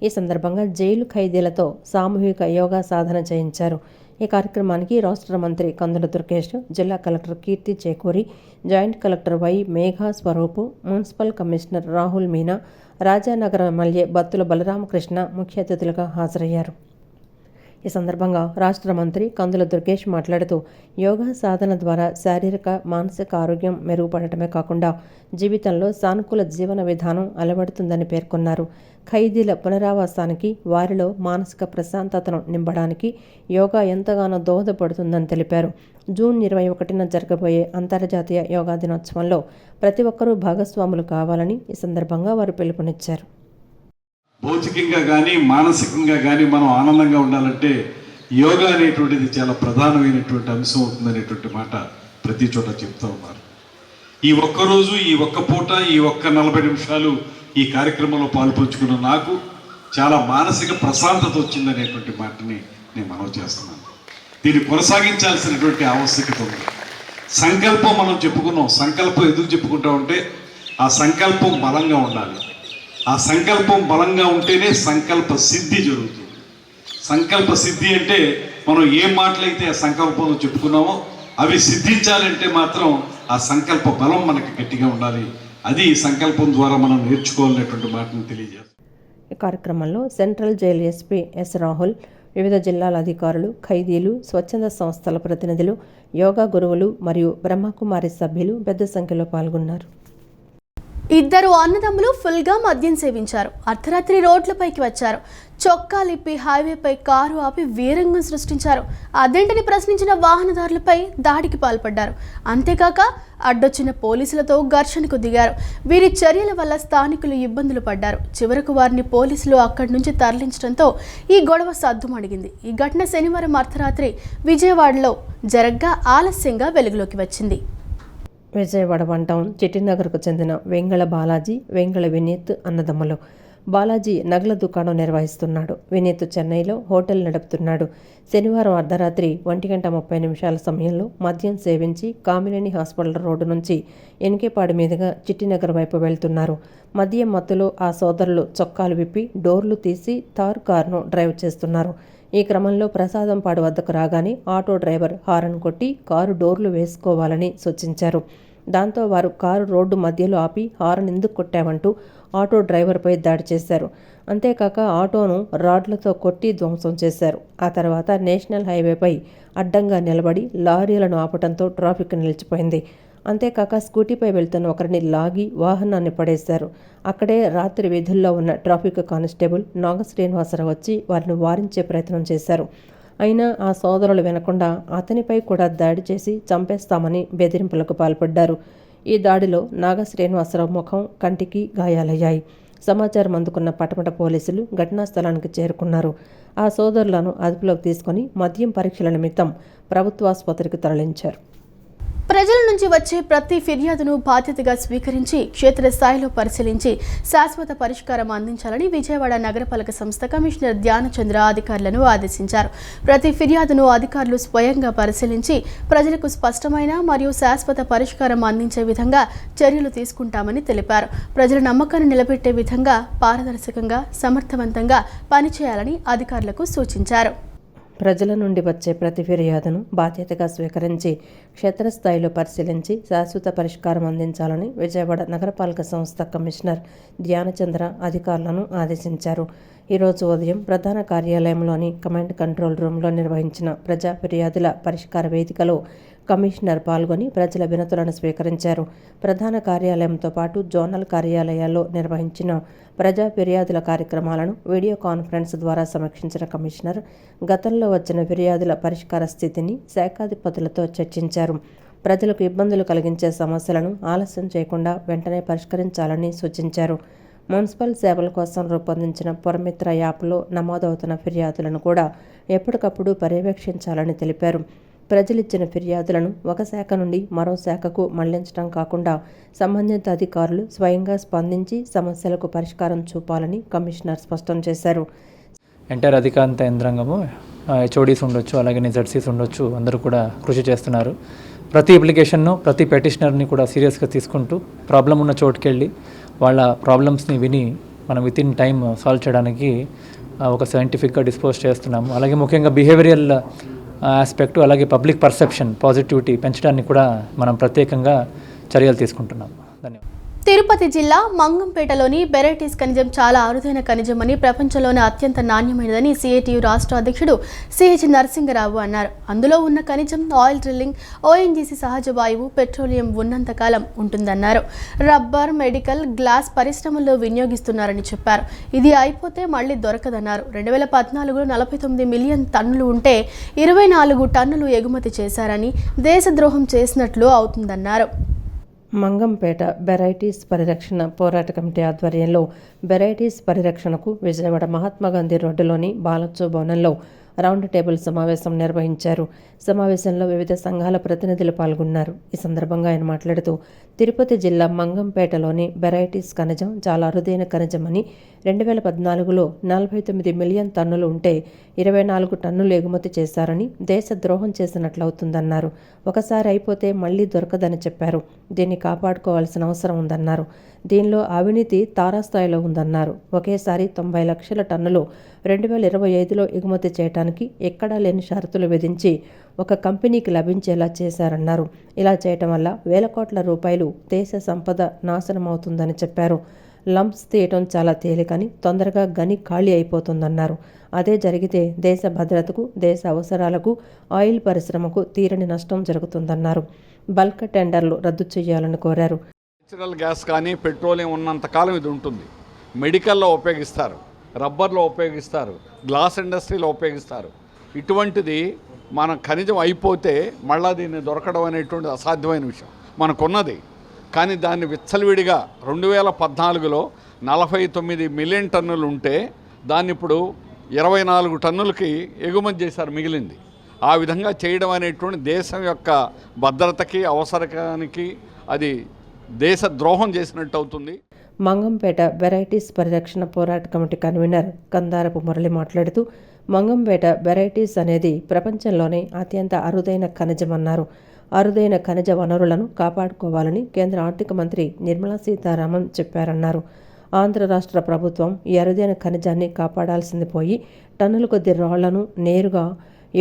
ఈ సందర్భంగా జైలు ఖైదీలతో సామూహిక యోగా సాధన చేయించారు. ఈ కార్యక్రమానికి రాష్ట్ర మంత్రి కందుల దుర్గేష్, జిల్లా collector Keerthi Chekuri, joint collector Y Megha Swaroop, municipal commissioner Rahul Meena, Rajanagaram MLA Battula Balaramakrishna ముఖ్య అతిథులుగా హాజరయ్యారు. ఈ సందర్భంగా రాష్ట్ర మంత్రి కందుల దుర్గేష్ మాట్లాడుతూ యోగా సాధన ద్వారా శారీరక, మానసిక ఆరోగ్యం మెరుగుపడటమే కాకుండా జీవితంలో సానుకూల జీవన విధానం అలవడుతుందని పేర్కొన్నారు. ఖైదీల పునరావాసానికి, వారిలో మానసిక ప్రశాంతతను నింపడానికి యోగా ఎంతగానో దోహదపడుతుందని తెలిపారు. జూన్ 21న జరగబోయే అంతర్జాతీయ యోగా దినోత్సవంలో ప్రతి ఒక్కరూ భాగస్వాములు కావాలని ఈ సందర్భంగా వారు పిలుపునిచ్చారు. భౌతికంగా కానీ మానసికంగా కానీ మనం ఆనందంగా ఉండాలంటే యోగా అనేటువంటిది చాలా ప్రధానమైనటువంటి అంశం అవుతుందనేటువంటి మాట ప్రతి చోట చెప్తూ ఉన్నారు. ఈ ఒక్కరోజు, ఈ ఒక్క పూట, ఈ ఒక్క 40 నిమిషాలు ఈ కార్యక్రమంలో పాల్పంచుకున్న నాకు చాలా మానసిక ప్రశాంతత వచ్చిందనేటువంటి మాటని నేను మనవి చేస్తున్నాను. దీన్ని కొనసాగించాల్సినటువంటి ఆవశ్యకత ఉంది. సంకల్పం మనం చెప్పుకున్నాం. సంకల్పం ఎందుకు చెప్పుకుంటామంటే ఆ సంకల్పం బలంగా ఉండాలి. ఆ సంకల్పం బలంగా ఉంటేనే సంకల్ప సిద్ధి జరుగుతుంది. సంకల్ప సిద్ధి అంటే మనం ఏ మాటలైతే ఆ సంకల్పంలో చెప్పుకున్నామో అవి సిద్ధించాలంటే మాత్రం ఆ సంకల్ప బలం మనకి గట్టిగా ఉండాలి. అది సంకల్పం ద్వారా మనం నేర్చుకోవాలనేటువంటి మాటను తెలియజేస్తాం. ఈ కార్యక్రమంలో central jail SP yes Rahul, వివిధ జిల్లాల అధికారులు, ఖైదీలు, స్వచ్ఛంద సంస్థల ప్రతినిధులు, యోగా గురువులు మరియు బ్రహ్మకుమారి సభ్యులు పెద్ద సంఖ్యలో పాల్గొన్నారు. ఇద్దరు అన్నదమ్ములు ఫుల్గా మద్యం సేవించారు. అర్ధరాత్రి రోడ్లపైకి వచ్చారు. చొక్కాలిప్పి హైవేపై కారు ఆపి వీరంగం సృష్టించారు. అదేంటని ప్రశ్నించిన వాహనదారులపై దాడికి పాల్పడ్డారు. అంతేకాక అడ్డొచ్చిన పోలీసులతో ఘర్షణకు దిగారు. వీరి చర్యల వల్ల స్థానికులు ఇబ్బందులు పడ్డారు. చివరకు వారిని పోలీసులు అక్కడి నుంచి తరలించడంతో ఈ గొడవ సద్దుమణిగింది. ఈ ఘటన శనివారం అర్ధరాత్రి విజయవాడలో జరగ్గా ఆలస్యంగా వెలుగులోకి వచ్చింది. విజయవాడ వన్ టౌన్ చిట్టినగర్కు చెందిన వెంగళ బాలాజీ, వెంగళ వినీత్ అన్నదమ్ములు. బాలాజీ నగల దుకాణం నిర్వహిస్తున్నాడు. వినీత్ చెన్నైలో హోటల్ నడుపుతున్నాడు. శనివారం అర్ధరాత్రి 1:30 సమయంలో మద్యం సేవించి కామినేని హాస్పిటల్ రోడ్డు నుంచి ఎనికేపాడు మీదుగా చిట్టినగర్ వైపు వెళ్తున్నారు. మద్యం మత్తులో ఆ సోదరులు చొక్కాలు విప్పి డోర్లు తీసి తారు కారును డ్రైవ్ చేస్తున్నారు. ఈ క్రమంలో ప్రసాదంపాడు వద్దకు రాగానే ఆటో డ్రైవర్ హారన్ కొట్టి కారు డోర్లు వేసుకోవాలని సూచించారు. దాంతో వారు కారు రోడ్డు మధ్యలో ఆపి హారన్ ఎందుకు కొట్టామంటూ ఆటో డ్రైవర్పై దాడి చేశారు. అంతేకాక ఆటోను రాడ్లతో కొట్టి ధ్వంసం చేశారు. ఆ తర్వాత నేషనల్ హైవేపై అడ్డంగా నిలబడి లారీలను ఆపటంతో ట్రాఫిక్ నిలిచిపోయింది. అంతేకాక స్కూటీపై వెళ్తున్న ఒకరిని లాగి వాహనాన్ని పడేశారు. అక్కడే రాత్రి విధుల్లో ఉన్న ట్రాఫిక్ కానిస్టేబుల్ నాగ శ్రీనివాసరావు వచ్చి వారిని వారించే ప్రయత్నం చేశారు. అయినా ఆ సోదరులు వినకుండా అతనిపై కూడా దాడి చేసి చంపేస్తామని బెదిరింపులకు పాల్పడ్డారు. ఈ దాడిలో నాగ శ్రీనివాసరావు ముఖం, కంటికి గాయాలయ్యాయి. సమాచారం అందుకున్న పటమట పోలీసులు ఘటనా స్థలానికి చేరుకున్నారు. ఆ సోదరులను అదుపులోకి తీసుకుని మద్యం పరీక్షల నిమిత్తం ప్రభుత్వాసుపత్రికి తరలించారు. ప్రజల నుంచి వచ్చే ప్రతి ఫిర్యాదును బాధ్యతగా స్వీకరించి క్షేత్రస్థాయిలో పరిశీలించి శాశ్వత పరిష్కారం అందించాలని విజయవాడ నగరపాలక సంస్థ కమిషనర్ ధ్యానచంద్ర అధికారులను ఆదేశించారు. ప్రతి ఫిర్యాదును అధికారులు స్వయంగా పరిశీలించి ప్రజలకు స్పష్టమైన మరియు శాశ్వత పరిష్కారం అందించే విధంగా చర్యలు తీసుకుంటామని తెలిపారు. ప్రజల నమ్మకాన్ని నిలబెట్టే విధంగా పారదర్శకంగా, సమర్థవంతంగా పనిచేయాలని అధికారులకు సూచించారు. ప్రజల నుండి వచ్చే ప్రతి ఫిర్యాదును బాధ్యతగా స్వీకరించి క్షేత్రస్థాయిలో పరిశీలించి శాశ్వత పరిష్కారం అందించాలని విజయవాడ నగరపాలక సంస్థ కమిషనర్ ధ్యానచంద్ర అధికారులను ఆదేశించారు. ఈరోజు ఉదయం ప్రధాన కార్యాలయంలోని కమాండ్ కంట్రోల్ రూమ్లో నిర్వహించిన ప్రజా ఫిర్యాదుల పరిష్కార వేదికలో కమిషనర్ పాల్గొని ప్రజల వినతులను స్వీకరించారు. ప్రధాన కార్యాలయంతో పాటు జోనల్ కార్యాలయాల్లో నిర్వహించిన ప్రజా ఫిర్యాదుల కార్యక్రమాలను వీడియో కాన్ఫరెన్స్ ద్వారా సమీక్షించిన కమిషనర్ గతంలో వచ్చిన ఫిర్యాదుల పరిష్కార స్థితిని శాఖాధిపతులతో చర్చించారు. ప్రజలకు ఇబ్బందులు కలిగించే సమస్యలను ఆలస్యం చేయకుండా వెంటనే పరిష్కరించాలని సూచించారు. మున్సిపల్ సేవల కోసం రూపొందించిన పురమిత్ర యాప్లో నమోదవుతున్న ఫిర్యాదులను కూడా ఎప్పటికప్పుడు పర్యవేక్షించాలని తెలిపారు. ప్రజలిచ్చిన ఫిర్యాదులను ఒక శాఖ నుండి మరో శాఖకు మళ్లించడం కాకుండా సంబంధిత అధికారులు స్వయంగా స్పందించి సమస్యలకు పరిష్కారం చూపాలని కమిషనర్ స్పష్టం చేశారు. ఎంటైర్ అధికారంత యంత్రాంగము హెచ్ఓడీస్ ఉండొచ్చు, అలాగే జెడ్సీస్ ఉండొచ్చు, అందరూ కూడా కృషి చేస్తున్నారు. ప్రతి అప్లికేషన్ను, ప్రతి పెటిషనర్ని కూడా సీరియస్గా తీసుకుంటూ ప్రాబ్లం ఉన్న చోటుకెళ్ళి వాళ్ళ ప్రాబ్లమ్స్ని విని మనం విత్ ఇన్ టైం సాల్వ్ చేయడానికి ఒక సైంటిఫిక్గా డిస్పోజ్ చేస్తున్నాము. అలాగే ముఖ్యంగా బిహేవియరల్ ఆస్పెక్టు, అలాగే పబ్లిక్ పర్సెప్షన్ పాజిటివిటీ పెంచడానికి కూడా మనం ప్రత్యేకంగా చర్యలు తీసుకుంటున్నాం. ధన్యవాదాలు. తిరుపతి జిల్లా మంగంపేటలోని బెరైటీస్ ఖనిజం చాలా అరుదైన ఖనిజమని, ప్రపంచంలోనే అత్యంత నాణ్యమైనదని సిఐటియు రాష్ట్ర అధ్యక్షుడు సిహెచ్ నరసింగరావు అన్నారు. అందులో ఉన్న ఖనిజం ఆయిల్ డ్రిల్లింగ్, ఓఎన్జీసీ సహజ వాయువు, పెట్రోలియం ఉన్నంతకాలం ఉంటుందన్నారు. రబ్బర్, మెడికల్, గ్లాస్ పరిశ్రమల్లో వినియోగిస్తున్నారని చెప్పారు. ఇది అయిపోతే మళ్లీ దొరకదన్నారు. 2014లో 49 మిలియన్ టన్నులు ఉంటే 24 టన్నులు ఎగుమతి చేశారని, దేశద్రోహం చేసినట్లు అవుతుందన్నారు. మంగంపేట వెరైటీస్ పరిరక్షణ పోరాట కమిటీ ఆధ్వర్యంలో వెరైటీస్ పరిరక్షణకు విజయవాడ మహాత్మాగాంధీ రోడ్డులోని బాలచ్చో భవనంలో రౌండ్ టేబుల్ సమావేశం నిర్వహించారు. సమావేశంలో వివిధ సంఘాల ప్రతినిధులు పాల్గొన్నారు. ఈ సందర్భంగా ఆయన మాట్లాడుతూ, తిరుపతి జిల్లా మంగంపేటలోని వెరైటీస్ ఖనిజం చాలా అరుదైన ఖనిజమని, 2014లో 49 మిలియన్ టన్నులు ఉంటే 24 టన్నులు ఎగుమతి చేశారని, దేశద్రోహం చేసినట్లవుతుందన్నారు. ఒకసారి అయిపోతే మళ్లీ దొరకదని చెప్పారు. దీన్ని కాపాడుకోవాల్సిన అవసరం ఉందన్నారు. దీనిలో అవినీతి తారాస్థాయిలో ఉందన్నారు. ఒకేసారి 90 లక్షల టన్నులు 2025లో ఎగుమతి చేయడానికి ఎక్కడా లేని షరతులు విధించి ఒక కంపెనీకి లభించేలా చేశారన్నారు. ఇలా చేయటం వల్ల వేల కోట్ల రూపాయలు దేశ సంపద నాశనం అవుతుందని చెప్పారు. లంప్స్ తీయటం చాలా తేలికని, తొందరగా గని ఖాళీ అయిపోతుందన్నారు. అదే జరిగితే దేశ భద్రతకు, దేశ అవసరాలకు, ఆయిల్ పరిశ్రమకు తీరని నష్టం జరుగుతుందన్నారు. బల్క్ టెండర్లు రద్దు చేయాలని కోరారు. నేచురల్ గ్యాస్ కానీ పెట్రోలియం ఉన్నంతకాలం ఇది ఉంటుంది. మెడికల్లో ఉపయోగిస్తారు, రబ్బర్లో ఉపయోగిస్తారు, గ్లాస్ ఇండస్ట్రీలో ఉపయోగిస్తారు. ఇటువంటిది మన ఖనిజం అయిపోతే మళ్ళా దీన్ని దొరకడం అనేటువంటి అసాధ్యమైన విషయం మనకున్నది. కానీ దాన్ని విచ్చలవిడిగా 2014లో 49 మిలియన్ టన్నులు ఉంటే దాన్ని ఇప్పుడు 24 టన్నులకి ఎగుమతి చేశారు మిగిలింది. ఆ విధంగా చేయడం అనేటువంటి దేశం యొక్క భద్రతకి, అవసరానికి అది దేశ ద్రోహం చేసినట్టు అవుతుంది. మంగంపేట వెరైటీస్ పరిరక్షణ పోరాట కమిటీ కన్వీనర్ కందారపు మురళి మాట్లాడుతూ, మంగంపేట వెరైటీస్ అనేది ప్రపంచంలోనే అత్యంత అరుదైన ఖనిజమన్నారు. అరుదైన ఖనిజ వనరులను కాపాడుకోవాలని కేంద్ర ఆర్థిక మంత్రి నిర్మలా సీతారామన్ చెప్పారన్నారు. ఆంధ్ర రాష్ట్ర ప్రభుత్వం ఈ అరుదైన ఖనిజాన్ని కాపాడాల్సింది పోయి టన్నుల కొద్ది రాళ్లను నేరుగా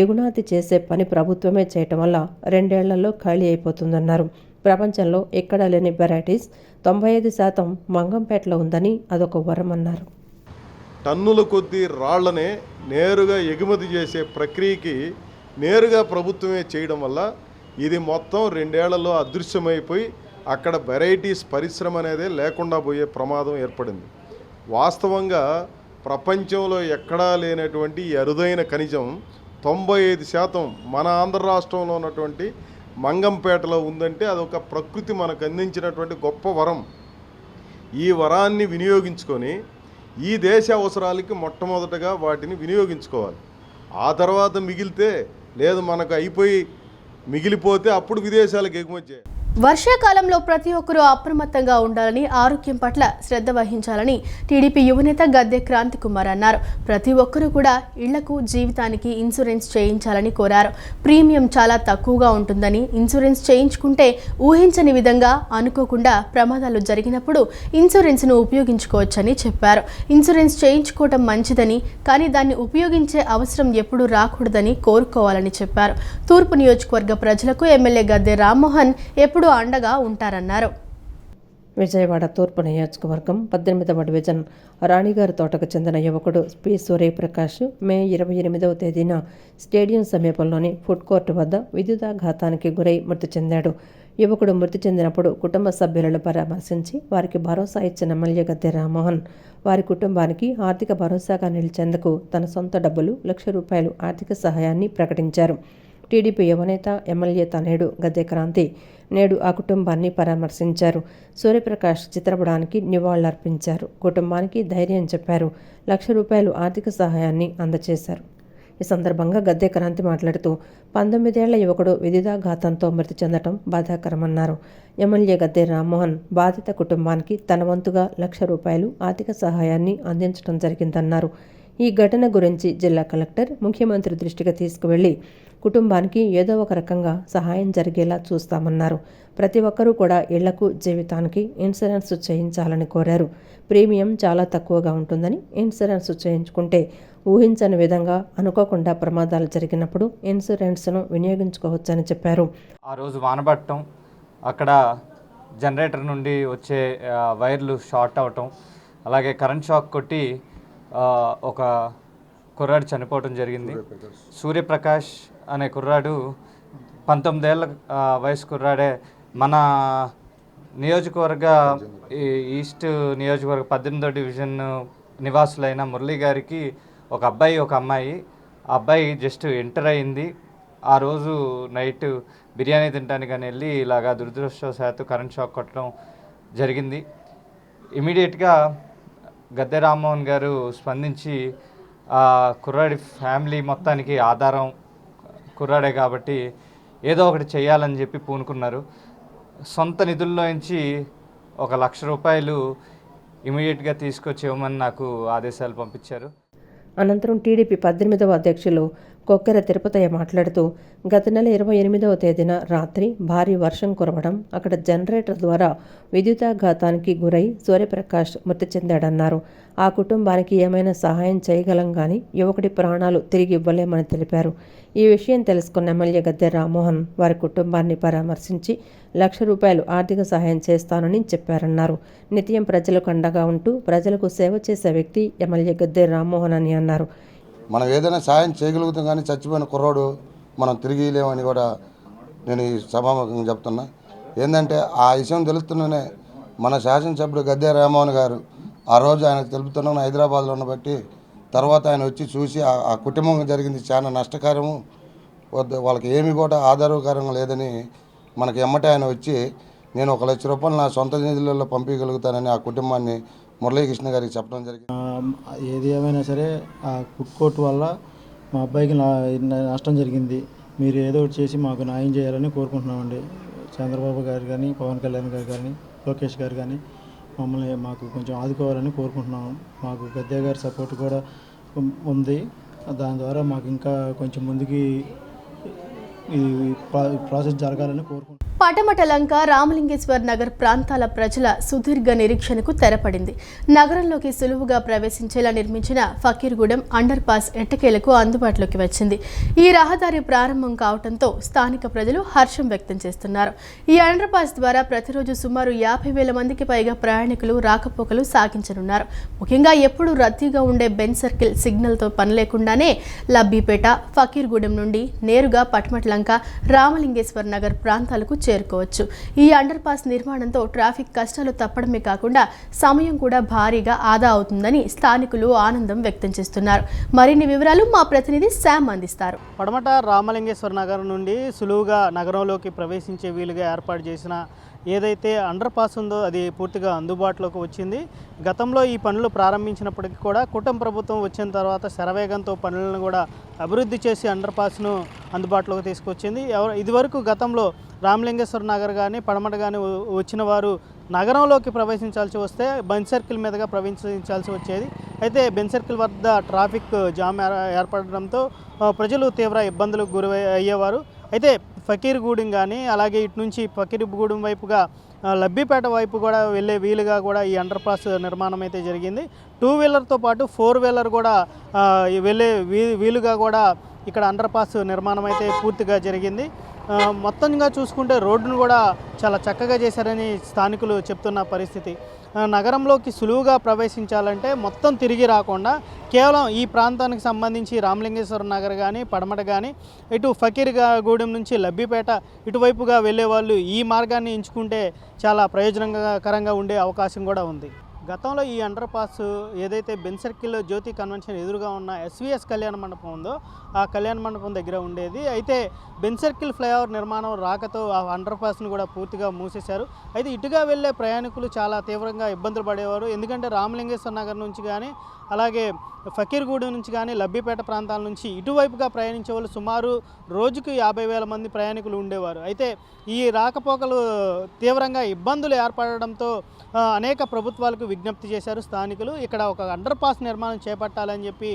ఎగుమతి చేసే పని ప్రభుత్వమే చేయటం వల్ల 2 ఏళ్లలో ఖాళీ అయిపోతుందన్నారు. ప్రపంచంలో ఎక్కడా లేని వెరైటీస్ 95% మంగంపేటలో ఉందని అదొక వరం అన్నారు. టన్నుల కొద్దీ రాళ్లనే నేరుగా ఎగుమతి చేసే ప్రక్రియకి నేరుగా ప్రభుత్వమే చేయడం వల్ల ఇది మొత్తం 2 ఏళ్లలో అదృశ్యమైపోయి అక్కడ వెరైటీస్ పరిశ్రమ అనేదే లేకుండా పోయే ప్రమాదం ఏర్పడింది. వాస్తవంగా ప్రపంచంలో ఎక్కడా లేనటువంటి ఈ అరుదైన ఖనిజం 95% మన ఆంధ్ర రాష్ట్రంలో ఉన్నటువంటి మంగంపేటలో ఉందంటే అదొక ప్రకృతి మనకు అందించినటువంటి గొప్ప వరం. ఈ వరాన్ని వినియోగించుకొని ఈ దేశ అవసరాలకి మొట్టమొదటగా వాటిని వినియోగించుకోవాలి. ఆ తర్వాత మిగిలితే లేదు మనకు అయిపోయి మిగిలిపోతే అప్పుడు విదేశాలకు ఎగుమతి చేయాలి. వర్షాకాలంలో ప్రతి ఒక్కరూ అప్రమత్తంగా ఉండాలని, ఆరోగ్యం పట్ల శ్రద్ధ వహించాలని టీడీపీ యువనేత గద్దె క్రాంతి కుమార్ అన్నారు. ప్రతి ఒక్కరూ కూడా ఇళ్లకు, జీవితానికి ఇన్సూరెన్స్ చేయించాలని కోరారు. ప్రీమియం చాలా తక్కువగా ఉంటుందని, ఇన్సూరెన్స్ చేయించుకుంటే ఊహించని విధంగా అనుకోకుండా ప్రమాదాలు జరిగినప్పుడు ఇన్సూరెన్స్ను ఉపయోగించుకోవచ్చని చెప్పారు. ఇన్సూరెన్స్ చేయించుకోవటం మంచిదని, కానీ దాన్ని ఉపయోగించే అవసరం ఎప్పుడూ రాకూడదని కోరుకోవాలని చెప్పారు. తూర్పు నియోజకవర్గ ప్రజలకు ఎమ్మెల్యే గద్దె రామ్మోహన్ ఎప్పుడు అండగా ఉంటారన్నారు. విజయవాడ తూర్పు నియోజకవర్గం 18వ డివిజన్ రాణిగారి తోటకు చెందిన యువకుడు పి సూర్యప్రకాష్ మే 28వ తేదీన స్టేడియం సమీపంలోని ఫుడ్ కోర్టు వద్ద విద్యుదాఘాతానికి గురై మృతి చెందాడు. యువకుడు మృతి చెందినప్పుడు కుటుంబ సభ్యులను పరామర్శించి వారికి భరోసా ఇచ్చిన ఎమ్మెల్యే గద్దె రామ్మోహన్ వారి కుటుంబానికి ఆర్థిక భరోసాగా నిలిచేందుకు తన సొంత డబ్బులు ₹1,00,000 ఆర్థిక సహాయాన్ని ప్రకటించారు. టీడీపీ యువనేత ఎమ్మెల్యే తనయుడు గద్దె క్రాంతి నేడు ఆ కుటుంబాన్ని పరామర్శించారు. సూర్యప్రకాష్ చిత్రపటానికి నివాళులర్పించారు. కుటుంబానికి ధైర్యం చెప్పారు. ₹1,00,000 ఆర్థిక సహాయాన్ని అందజేశారు. ఈ సందర్భంగా గద్దె క్రాంతి మాట్లాడుతూ 19 ఏళ్ల యువకుడు విద్యుదాఘాతంతో మృతి చెందడం బాధాకరమన్నారు. ఎమ్మెల్యే గద్దె రామ్మోహన్ బాధిత కుటుంబానికి తన వంతుగా ₹1,00,000 ఆర్థిక సహాయాన్ని అందించడం జరిగిందన్నారు. ఈ ఘటన గురించి జిల్లా కలెక్టర్ ముఖ్యమంత్రి దృష్టికి తీసుకువెళ్లి కుటుంబానికి ఏదో ఒక రకంగా సహాయం జరిగేలా చూస్తామన్నారు. ప్రతి ఒక్కరూ కూడా ఇళ్లకు, జీవితానికి ఇన్సూరెన్స్ చేయించాలని కోరారు. ప్రీమియం చాలా తక్కువగా ఉంటుందని, ఇన్సూరెన్స్ చేయించుకుంటే ఊహించని విధంగా అనుకోకుండా ప్రమాదాలు జరిగినప్పుడు ఇన్సూరెన్స్ను వినియోగించుకోవచ్చని చెప్పారు. ఆ రోజు వానబట్టం, అక్కడ జనరేటర్ నుండి వచ్చే వైర్లు షార్ట్ అవటం, అలాగే కరెంట్ షాక్ కొట్టి ఒక కుర్రాడు చనిపోవటం జరిగింది. సూర్యప్రకాష్ అనే కుర్రాడు 19 ఏళ్ళ వయసు కుర్రాడే. మన నియోజకవర్గ ఈస్ట్ నియోజకవర్గ 18వ డివిజన్ నివాసులైన మురళీ గారికి ఒక అబ్బాయి ఒక అమ్మాయి. ఆ అబ్బాయి జస్ట్ ఎంటర్ అయింది. ఆ రోజు నైట్ బిర్యానీ తినడానికి అని వెళ్ళి ఇలాగా దురదృష్టవశాత్తు కరెంట్ షాక్ కొట్టడం జరిగింది. ఇమీడియట్గా గద్దె రామ్మోహన్ గారు స్పందించి ఆ కుర్రాడి ఫ్యామిలీ మొత్తానికి ఆధారం కుర్రాడే కాబట్టి ఏదో ఒకటి చేయాలని చెప్పి పూనుకున్నారు. సొంత నిధుల్లోంచి 1,00,000 రూపాయలు ఇమీడియట్గా తీసుకొచ్చి ఇవ్వమని నాకు ఆదేశాలు పంపించారు. అనంతరం టీడీపీ 18వ అధ్యక్షులు కొక్కెర తిరుపతయ్య మాట్లాడుతూ గత నెల 28వ తేదీన రాత్రి భారీ వర్షం కురవడం, అక్కడ జనరేటర్ ద్వారా విద్యుతాఘాతానికి గురై సూర్యప్రకాష్ మృతి చెందాడన్నారు. ఆ కుటుంబానికి ఏమైనా సహాయం చేయగలం కానీ యువకుడి ప్రాణాలు తిరిగి ఇవ్వలేమని తెలిపారు. ఈ విషయం తెలుసుకున్న ఎమ్మెల్యే గద్దె రామ్మోహన్ వారి కుటుంబాన్ని పరామర్శించి 1,00,000 రూపాయలు ఆర్థిక సహాయం చేస్తానని చెప్పారన్నారు. నిత్యం ప్రజలకు అండగా ఉంటూ ప్రజలకు సేవ చేసే వ్యక్తి ఎమ్మెల్యే గద్దె రామ్మోహన్ అని అన్నారు. మనం ఏదైనా సాయం చేయగలుగుతాం కానీ చచ్చిపోయిన కుర్రోడు మనం తిరిగి లేమని కూడా నేను ఈ సభాముఖంగా చెప్తున్నా. ఏంటంటే ఆ విషయం తెలుస్తున్నానే మన శాసనసభ్యుడు గద్దె రామ్మోహన్ గారు ఆ రోజు ఆయనకు తెలుపుతున్నాను హైదరాబాద్లో ఉన్నబట్టి తర్వాత ఆయన వచ్చి చూసి ఆ కుటుంబం జరిగింది చాలా నష్టకరము, వాళ్ళకి ఏమి కూడా ఆధారకరంగా లేదని మనకి ఎమ్మటే ఆయన వచ్చి నేను 1,00,000 రూపాయలు నా సొంత నిధులలో పంపించగలుగుతానని ఆ కుటుంబాన్ని మురళీకృష్ణ గారికి చెప్పడం జరిగింది. ఏది ఏమైనా సరే ఆ ఫుడ్ కోర్ట్ వల్ల మా అబ్బాయికి నష్టం జరిగింది. మీరు ఏదో ఒకటి చేసి మాకు న్యాయం చేయాలని కోరుకుంటున్నామండి. చంద్రబాబు గారు కానీ, పవన్ కళ్యాణ్ గారు కానీ, లోకేష్ గారు కానీ మమ్మల్ని మాకు కొంచెం ఆదుకోవాలని కోరుకుంటున్నాము. మాకు గద్దె గారి సపోర్ట్ కూడా ఉంది. దాని ద్వారా మాకు ఇంకా కొంచెం ముందుకి ఈ ప్రాసెస్ జరగాలని కోరుకుంటున్నాం. పటమటలంక రామలింగేశ్వర్ నగర్ ప్రాంతాల ప్రజల సుదీర్ఘ నిరీక్షణకు తెరపడింది. నగరంలోకి సులువుగా ప్రవేశించేలా నిర్మించిన ఫకీర్గూడెం అండర్ పాస్ ఎట్టకేలకు అందుబాటులోకి వచ్చింది. ఈ రహదారి ప్రారంభం కావడంతో స్థానిక ప్రజలు హర్షం వ్యక్తం చేస్తున్నారు. ఈ అండర్ పాస్ ద్వారా ప్రతిరోజు సుమారు 50,000 మందికి పైగా ప్రయాణికులు రాకపోకలు సాగించనున్నారు. ముఖ్యంగా ఎప్పుడూ రద్దీగా ఉండే బెన్ సర్కిల్ సిగ్నల్తో పని లేకుండానే లబ్బీపేట, ఫకీర్గూడెం నుండి నేరుగా పటమటలంక, రామలింగేశ్వర్ నగర్ ప్రాంతాలకు చేరుకోవచ్చు. ఈ అండర్ పాస్ నిర్మాణంతో ట్రాఫిక్ కష్టాలు తప్పడమే కాకుండా సమయం కూడా భారీగా ఆదా అవుతుందని స్థానికులు ఆనందం వ్యక్తం చేస్తున్నారు. మరిన్ని వివరాలు మా ప్రతినిధి శామ్ అందిస్తారు. పడమట రామలింగేశ్వర నగరం నుండి సులువుగా నగరంలోకి ప్రవేశించే వీలుగా ఏర్పాటు చేసిన ఏదైతే అండర్ పాస్ ఉందో అది పూర్తిగా అందుబాటులోకి వచ్చింది. గతంలో ఈ పనులు ప్రారంభించినప్పటికీ కూడా కూటమి ప్రభుత్వం వచ్చిన తర్వాత శరవేగంతో పనులను కూడా అభివృద్ధి చేసి అండర్ పాస్ను అందుబాటులోకి తీసుకొచ్చింది. ఇదివరకు గతంలో రామలింగేశ్వర నగర్ కానీ పడమట కానీ వచ్చిన వారు నగరంలోకి ప్రవేశించాల్సి వస్తే బెన్ సర్కిల్ మీదుగా ప్రవేశించాల్సి వచ్చేది. అయితే బెన్ సర్కిల్ వద్ద ట్రాఫిక్ జామ్ ఏర్పడడంతో ప్రజలు తీవ్ర ఇబ్బందులకు గురి అయ్యేవారు. అయితే ఫకీర్గూడెం కానీ అలాగే ఇటు నుంచి ఫకీర్గూడెం వైపుగా లబ్బీపేట వైపు కూడా వెళ్ళే వీలుగా కూడా ఈ అండర్ పాస్ నిర్మాణం అయితే జరిగింది. 2 వీలర్తో పాటు 4 వీలర్ కూడా వెళ్ళే వీలుగా కూడా ఇక్కడ అండర్ పాస్ నిర్మాణం అయితే పూర్తిగా జరిగింది. మొత్తంగా చూసుకుంటే రోడ్డును కూడా చాలా చక్కగా చేశారని స్థానికులు చెప్తున్న పరిస్థితి. నగరంలోకి సులువుగా ప్రవేశించాలంటే మొత్తం తిరిగి రాకుండా కేవలం ఈ ప్రాంతానికి సంబంధించి రామలింగేశ్వర నగర్ కానీ పడమట కానీ ఇటు ఫకీర్గూడెం నుంచి లబ్బీపేట ఇటువైపుగా వెళ్ళే వాళ్ళు ఈ మార్గాన్ని ఎంచుకుంటే చాలా ప్రయోజనకరంగా ఉండే అవకాశం కూడా ఉంది. గతంలో ఈ అండర్ పాస్ ఏదైతే బెన్ సర్కిల్ జ్యోతి కన్వెన్షన్ ఎదురుగా ఉన్న ఎస్వీఎస్ కళ్యాణ మండపం ఉందో ఆ కళ్యాణ మండపం దగ్గర ఉండేది. అయితే బెన్ సర్కిల్ ఫ్లైఓవర్ నిర్మాణం రాకతో ఆ అండర్ పాస్ను కూడా పూర్తిగా మూసేశారు. అయితే ఇటుగా వెళ్ళే ప్రయాణికులు చాలా తీవ్రంగా ఇబ్బందులు పడేవారు. ఎందుకంటే రామలింగేశ్వర నగర్ నుంచి కానీ అలాగే ఫకీర్గూడెం నుంచి కానీ లబ్బీపేట ప్రాంతాల నుంచి ఇటువైపుగా ప్రయాణించే వాళ్ళు సుమారు రోజుకు 50,000 మంది ప్రయాణికులు ఉండేవారు. అయితే ఈ రాకపోకలు తీవ్రంగా ఇబ్బందులు ఏర్పడడంతో అనేక ప్రభుత్వాలకు విజ్ఞప్తి చేశారు స్థానికులు. ఇక్కడ ఒక అండర్ పాస్ నిర్మాణం చేపట్టాలని చెప్పి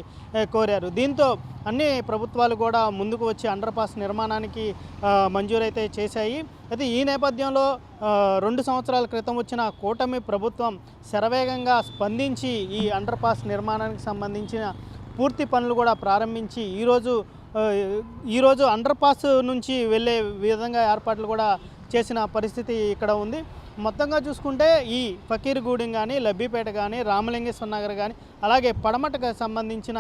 కోరారు. దీంతో అన్ని ప్రభుత్వాలు కూడా ముందుకు వచ్చి అండర్ పాస్ నిర్మాణానికి మంజూరైతే చేశాయి. అయితే ఈ నేపథ్యంలో 2 సంవత్సరాల క్రితం వచ్చిన కూటమి ప్రభుత్వం శరవేగంగా స్పందించి ఈ అండర్ పాస్ నిర్మాణానికి సంబంధించిన పూర్తి పనులు కూడా ప్రారంభించి ఈరోజు అండర్ పాస్ నుంచి వెళ్ళే విధంగా ఏర్పాట్లు కూడా చేసిన పరిస్థితి ఇక్కడ ఉంది. మొత్తంగా చూసుకుంటే ఈ ఫకీర్గూడెం కానీ, లబ్బిపేట కానీ, రామలింగేశ్వర నగర్ కానీ, అలాగే పడమటకు సంబంధించిన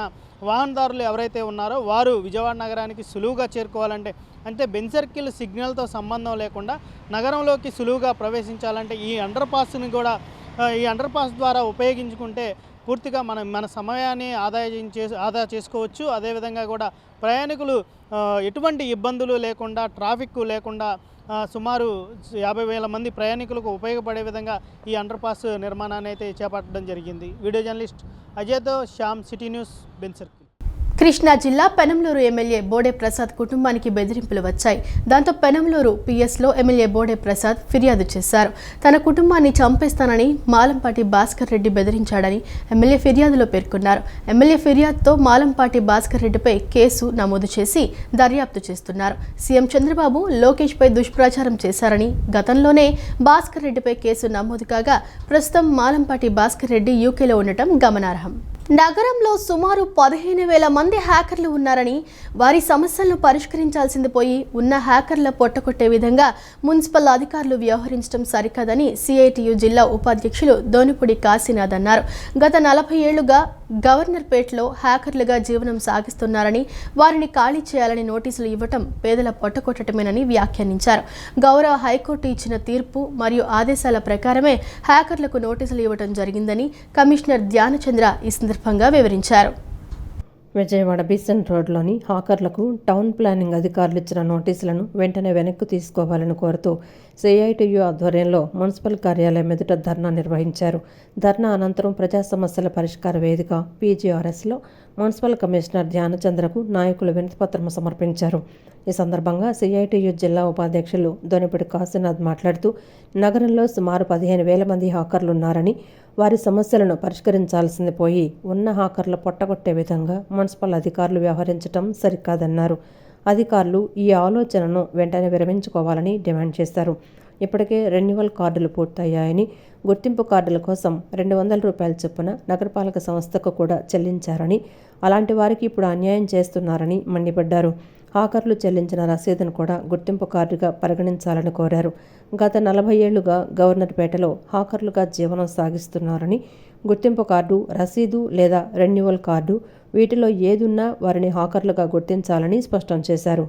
వాహనదారులు ఎవరైతే ఉన్నారో వారు విజయవాడ నగరానికి సులువుగా చేరుకోవాలంటే, అంటే బెంజ్ సర్కిల్ సిగ్నల్తో సంబంధం లేకుండా నగరంలోకి సులువుగా ప్రవేశించాలంటే ఈ అండర్ పాస్ ద్వారా ఉపయోగించుకుంటే పూర్తిగా మన సమయాన్ని ఆదా చేసుకోవచ్చు. అదేవిధంగా కూడా ప్రయాణికులు ఎటువంటి ఇబ్బందులు లేకుండా, ట్రాఫిక్ లేకుండా సుమారు 50,000 మంది ప్రయాణికులకు ఉపయోగపడే విధంగా ఈ అండర్ పాస్ నిర్మాణాన్ని అయితే చేపట్టడం జరిగింది. వీడియో జర్నలిస్ట్ అజయ్తో Shyam, city news, Benz circle. Krishna జిల్లా పెనంలూరు ఎమ్మెల్యే బోడే ప్రసాద్ కుటుంబానికి బెదిరింపులు వచ్చాయి. దాంతో పెనంలూరు పిఎస్లో ఎమ్మెల్యే బోడే ప్రసాద్ ఫిర్యాదు చేశారు. తన కుటుంబాన్ని చంపేస్తానని మాలంపాటి భాస్కర్ రెడ్డి బెదిరించాడని ఎమ్మెల్యే ఫిర్యాదులో పేర్కొన్నారు. ఎమ్మెల్యే ఫిర్యాదుతో మాలంపాటి భాస్కర్ రెడ్డిపై కేసు నమోదు చేసి దర్యాప్తు చేస్తున్నారు. సీఎం చంద్రబాబు లోకేష్పై దుష్ప్రచారం చేశారని గతంలోనే భాస్కర్ రెడ్డిపై కేసు నమోదు కాగా ప్రస్తుతం మాలంపాటి భాస్కర్ రెడ్డి యూకేలో ఉండటం గమనార్హం. నగరంలో సుమారు 15,000 మంది హ్యాకర్లు ఉన్నారని, వారి సమస్యలను పరిష్కరించాల్సింది పోయి ఉన్న హ్యాకర్ల పొట్టకొట్టే విధంగా మున్సిపల్ అధికారులు వ్యవహరించడం సరికాదని సిఐటియు జిల్లా ఉపాధ్యక్షులు దోనిపూడి కాశీనాథ్ అన్నారు. గత 40 ఏళ్లుగా గవర్నర్పేటలో హ్యాకర్లుగా జీవనం సాగిస్తున్నారని, వారిని ఖాళీ చేయాలని నోటీసులు ఇవ్వటం పేదల పొట్టకొట్టడమేనని వ్యాఖ్యానించారు. గౌరవ హైకోర్టు ఇచ్చిన తీర్పు మరియు ఆదేశాల ప్రకారమే హ్యాకర్లకు నోటీసులు ఇవ్వటం జరిగిందని కమిషనర్ ధ్యానచంద్ర ఈ సందర్భంగా వివరించారు. విజయవాడ బీసెంట్ రోడ్లోని హాకర్లకు టౌన్ ప్లానింగ్ అధికారులు ఇచ్చిన నోటీసులను వెంటనే వెనక్కి తీసుకోవాలని కోరుతూ సిఐటియు ఆధ్వర్యంలో మున్సిపల్ కార్యాలయం ఎదుట ధర్నా నిర్వహించారు. ధర్నా అనంతరం ప్రజా సమస్యల పరిష్కార వేదిక PGRSలో మున్సిపల్ కమిషనర్ ధ్యానచంద్రకు నాయకులు వినతిపత్రం సమర్పించారు. ఈ సందర్భంగా సిఐటియు జిల్లా ఉపాధ్యక్షులు దొనిపూడి కాశీనాథ్ మాట్లాడుతూ నగరంలో సుమారు 15,000 మంది హాకర్లు ఉన్నారని, వారి సమస్యలను పరిష్కరించాల్సింది పోయి ఉన్న హాకర్ల పొట్టగొట్టే విధంగా మున్సిపల్ అధికారులు వ్యవహరించడం సరికాదన్నారు. అధికారులు ఈ ఆలోచనను వెంటనే విరమించుకోవాలని డిమాండ్ చేశారు. ఇప్పటికే రెన్యువల్ కార్డులు పూర్తయ్యాయని, గుర్తింపు కార్డుల కోసం 200 రూపాయల చొప్పున నగరపాలక సంస్థకు కూడా చెల్లించారని, అలాంటి వారికి ఇప్పుడు అన్యాయం చేస్తున్నారని మండిపడ్డారు. హాకర్లు చెల్లించిన రసీదును కూడా గుర్తింపు కార్డుగా పరిగణించాలని కోరారు. గత 40 ఏళ్లుగా గవర్నర్పేటలో హాకర్లుగా జీవనం సాగిస్తున్నారని, గుర్తింపు కార్డు, రసీదు లేదా రెన్యువల్ కార్డు వీటిలో ఏదున్నా వారిని హాకర్లుగా గుర్తించాలని స్పష్టం చేశారు.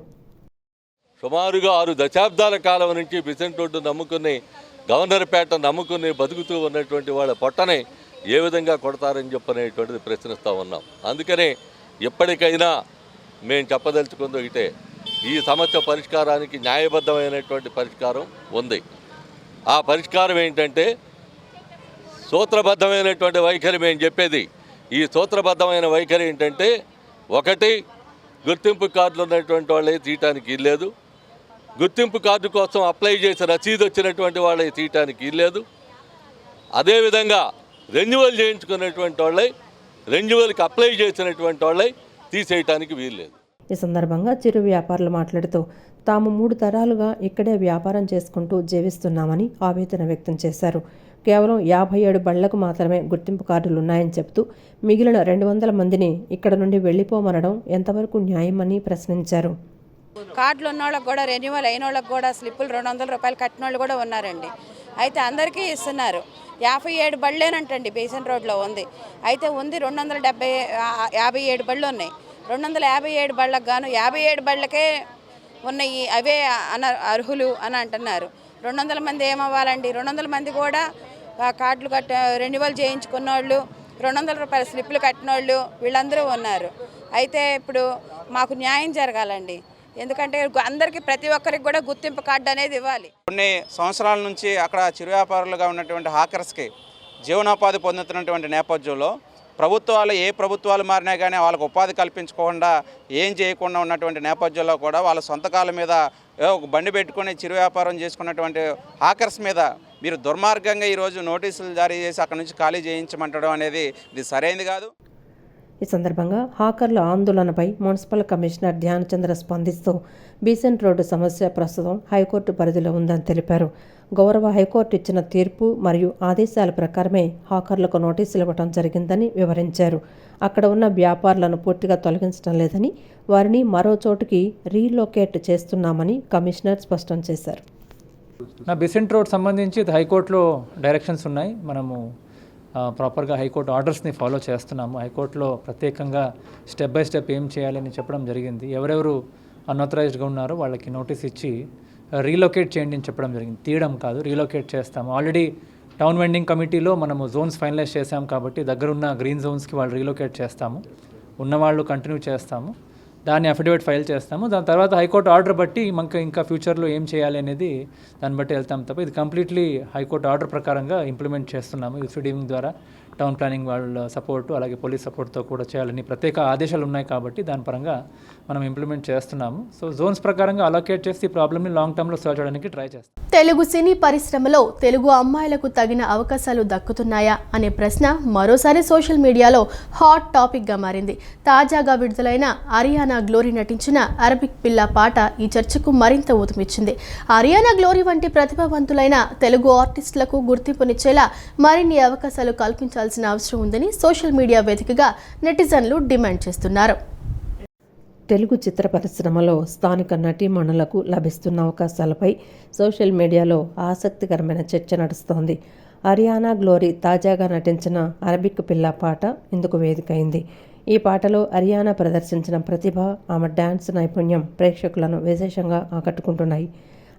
సుమారుగా 6 దశాబ్దాల కాలం నుంచి బిసెంట్ రోడ్డు నమ్ముకుని, గవర్నర్పేట నమ్ముకుని బతుకుతూ ఉన్నటువంటి వాళ్ళ పొట్టని ఏ విధంగా కొడతారని చెప్పనేటువంటిది ప్రశ్నిస్తూ ఉన్నాం. అందుకనే ఎప్పటికైనా మేము చెప్పదలుచుకుందో ఒకటే, ఈ సమస్య పరిష్కారానికి న్యాయబద్ధమైనటువంటి పరిష్కారం ఉంది. ఆ పరిష్కారం ఏంటంటే సూత్రబద్ధమైనటువంటి వైఖరి. మేము చెప్పేది ఈ సూత్రబద్ధమైన వైఖరి ఏంటంటే, ఒకటి, గుర్తింపు కార్డులు ఉన్నటువంటి వాళ్ళే తీయటానికి ఇల్లేదు, గుర్తింపు కార్డు కోసం అప్లై చేసి రసీదు వచ్చినటువంటి వాళ్ళే తీయటానికి ఇల్లేదు, అదేవిధంగా రెన్యువల్ చేయించుకున్నటువంటి వాళ్ళే, రెన్యువల్కి అప్లై చేసినటువంటి వాళ్ళే తీసేయటానికి వీల్లేదు. ఈ సందర్భంగా చిరు వ్యాపారులు మాట్లాడుతూ తాము 3 తరాలుగా ఇక్కడే వ్యాపారం చేసుకుంటూ జీవిస్తున్నామని ఆవేదన వ్యక్తం చేశారు. కేవలం 57 బళ్లకు మాత్రమే గుర్తింపు కార్డులు ఉన్నాయని చెబుతూ మిగిలిన 200 మందిని ఇక్కడ నుండి వెళ్లిపోమనడం ఎంతవరకు న్యాయమని ప్రశ్నించారు. కార్డులు ఉన్న వాళ్ళకి కూడా, రెన్యువల్ అయిన వాళ్ళకి కూడా స్లిప్పులు 200 రూపాయలు కట్టిన వాళ్ళు కూడా ఉన్నారండి. అయితే అందరికీ ఇస్తున్నారు. 57 బళ్ళేనంటండి బీసెంట్ రోడ్లో ఉంది. అయితే ఉంది 257 బళ్ళు ఉన్నాయి. 257 బళ్ళకు గాను 57 బళ్ళకే ఉన్నాయి, అవే అర్హులు అని అంటున్నారు. 200 మంది ఏమవ్వాలండి? 200 మంది కూడా కార్డులు రెన్యువల్ చేయించుకున్న వాళ్ళు, 200 రూపాయల స్లిప్పులు కట్టిన వాళ్ళు వీళ్ళందరూ ఉన్నారు. అయితే ఇప్పుడు మాకు న్యాయం జరగాలండి. ఎందుకంటే అందరికీ, ప్రతి ఒక్కరికి కూడా గుర్తింపు కార్డు అనేది ఇవ్వాలి. కొన్ని సంవత్సరాల నుంచి అక్కడ చిరు వ్యాపారులుగా ఉన్నటువంటి హాకర్స్కి జీవనోపాధి పొందుతున్నటువంటి నేపథ్యంలో ఏ ప్రభుత్వాలు మారినా కానీ వాళ్ళకు ఉపాధి కల్పించకుండా, ఏం చేయకుండా ఉన్నటువంటి నేపథ్యంలో కూడా వాళ్ళ సొంతకాల మీద ఒక బండి పెట్టుకుని చిరు వ్యాపారం చేసుకున్నటువంటి హాకర్స్ మీద మీరు దుర్మార్గంగా ఈరోజు నోటీసులు జారీ చేసి అక్కడ నుంచి ఖాళీ చేయించమంటడం అనేది ఇది సరైనది కాదు. ఈ సందర్భంగా హాకర్ల ఆందోళనపై మున్సిపల్ కమిషనర్ ధ్యానచంద్ర స్పందిస్తూ బీసెంట్ రోడ్డు సమస్య ప్రస్తుతం హైకోర్టు పరిధిలో ఉందని తెలిపారు. గౌరవ హైకోర్టు ఇచ్చిన తీర్పు మరియు ఆదేశాల ప్రకారమే హాకర్లకు నోటీసులు ఇవ్వడం జరిగిందని వివరించారు. అక్కడ ఉన్న వ్యాపారులను పూర్తిగా తొలగించడం లేదని, వారిని మరో చోటుకి రీలొకేట్ చేస్తున్నామని కమిషనర్ స్పష్టం చేశారు. నా బీసెంట్ రోడ్ సంబంధించి హైకోర్టులో డైరెక్షన్స్ ఉన్నాయి. మనము ప్రాపర్గా హైకోర్టు ఆర్డర్స్ని ఫాలో చేస్తున్నాము. హైకోర్టులో ప్రత్యేకంగా స్టెప్ బై స్టెప్ ఏం చేయాలని చెప్పడం జరిగింది. ఎవరెవరు అన్ఆథరైజ్డ్గా ఉన్నారో వాళ్ళకి నోటీస్ ఇచ్చి రీలొకేట్ చేయండి అని చెప్పడం జరిగింది. తీయడం కాదు, రీలొకేట్ చేస్తాము. ఆల్రెడీ టౌన్ వెండింగ్ కమిటీలో మనము జోన్స్ ఫైనలైజ్ చేసాం కాబట్టి దగ్గరున్న గ్రీన్ జోన్స్కి వాళ్ళు రీలొకేట్ చేస్తాము. ఉన్నవాళ్ళు కంటిన్యూ చేస్తాము. దాన్ని అఫిడవిట్ ఫైల్ చేస్తాము. దాని తర్వాత హైకోర్టు ఆర్డర్ బట్టి మనకు ఇంకా ఫ్యూచర్లో ఏం చేయాలి అనేది దాన్ని బట్టి వెళ్తాం తప్ప ఇది కంప్లీట్లీ హైకోర్టు ఆర్డర్ ప్రకారంగా ఇంప్లిమెంట్ చేస్తున్నాము. యూసీడీవింగ్ ద్వారా టౌన్ ప్లానింగ్ వాళ్ళ సపోర్టు అలాగే పోలీస్ సపోర్ట్తో కూడా చేయాలని ప్రత్యేక ఆదేశాలు ఉన్నాయి కాబట్టి దాని పరంగా మనం ఇంప్లిమెంట్ చేస్తున్నాము. సో జోన్స్ ప్రకారంగా అలొకేట్ చేసి ఈ ప్రాబ్లమ్ని లాంగ్ టర్మ్లో సాల్వ్ చేయడానికి ట్రై చేస్తాం. తెలుగు సినీ పరిశ్రమలో తెలుగు అమ్మాయిలకు తగిన అవకాశాలు దక్కుతున్నాయా అనే ప్రశ్న మరోసారి సోషల్ మీడియాలో హాట్ టాపిక్గా మారింది. తాజాగా విడుదలైన అరియానా గ్లోరీ నటించిన అరబిక్ పిల్ల పాట ఈ చర్చకు మరింత ఊతమిచ్చింది. అరియానా గ్లోరీ వంటి ప్రతిభావంతులైన తెలుగు ఆర్టిస్టులకు గుర్తింపునిచ్చేలా మరిన్ని అవకాశాలు కల్పించాల్సిన అవసరం ఉందని సోషల్ మీడియా వేదికగా నెటిజన్లు డిమాండ్ చేస్తున్నారు. తెలుగు చిత్ర పరిశ్రమలో స్థానిక నటీమణులకు లభిస్తున్న అవకాశాలపై సోషల్ మీడియాలో ఆసక్తికరమైన చర్చ నడుస్తోంది. అరియానా గ్లోరీ తాజాగా నటించిన అరబిక్ పిల్ల పాట ఇందుకు వేదికైంది. ఈ పాటలో అరియానా ప్రదర్శించిన ప్రతిభ, ఆమె డ్యాన్స్ నైపుణ్యం ప్రేక్షకులను విశేషంగా ఆకట్టుకుంటున్నాయి.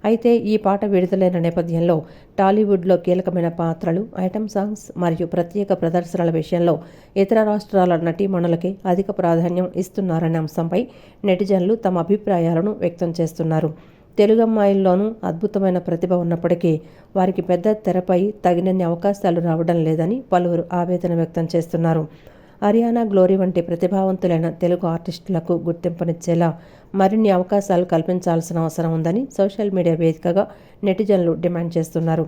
అయితే ఈ పాట విడుదలైన నేపథ్యంలో టాలీవుడ్లో కీలకమైన పాత్రలు, ఐటమ్ సాంగ్స్ మరియు ప్రత్యేక ప్రదర్శనల విషయంలో ఇతర రాష్ట్రాల నటీమణులకి అధిక ప్రాధాన్యం ఇస్తున్నారనే అంశంపై నెటిజన్లు తమ అభిప్రాయాలను వ్యక్తం చేస్తున్నారు. తెలుగు అమ్మాయిల్లోనూ అద్భుతమైన ప్రతిభ ఉన్నప్పటికీ వారికి పెద్ద తెరపై తగినన్ని అవకాశాలు రావడం లేదని పలువురు ఆవేదన వ్యక్తం చేస్తున్నారు. అరియానా గ్లోరీ వంటి ప్రతిభావంతులైన తెలుగు ఆర్టిస్టులకు గుర్తింపునిచ్చేలా మరిన్ని అవకాశాలు కల్పించాల్సిన అవసరం ఉందని సోషల్ మీడియా వేదికగా నెటిజన్లు డిమాండ్ చేస్తున్నారు.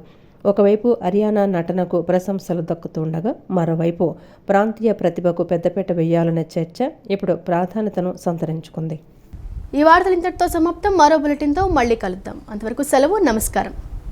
ఒకవైపు అరియానా నటనకు ప్రశంసలు దక్కుతుండగా మరోవైపు ప్రాంతీయ ప్రతిభకు పెద్దపీట వేయాలనే చర్చ ఇప్పుడు ప్రాధాన్యతను సంతరించుకుంది. ఈ వార్తలు ఇంతటితో సమాప్తం. మరో బులెటిన్తో మళ్ళీ కలుద్దాం. అంతవరకు సెలవు. నమస్కారం.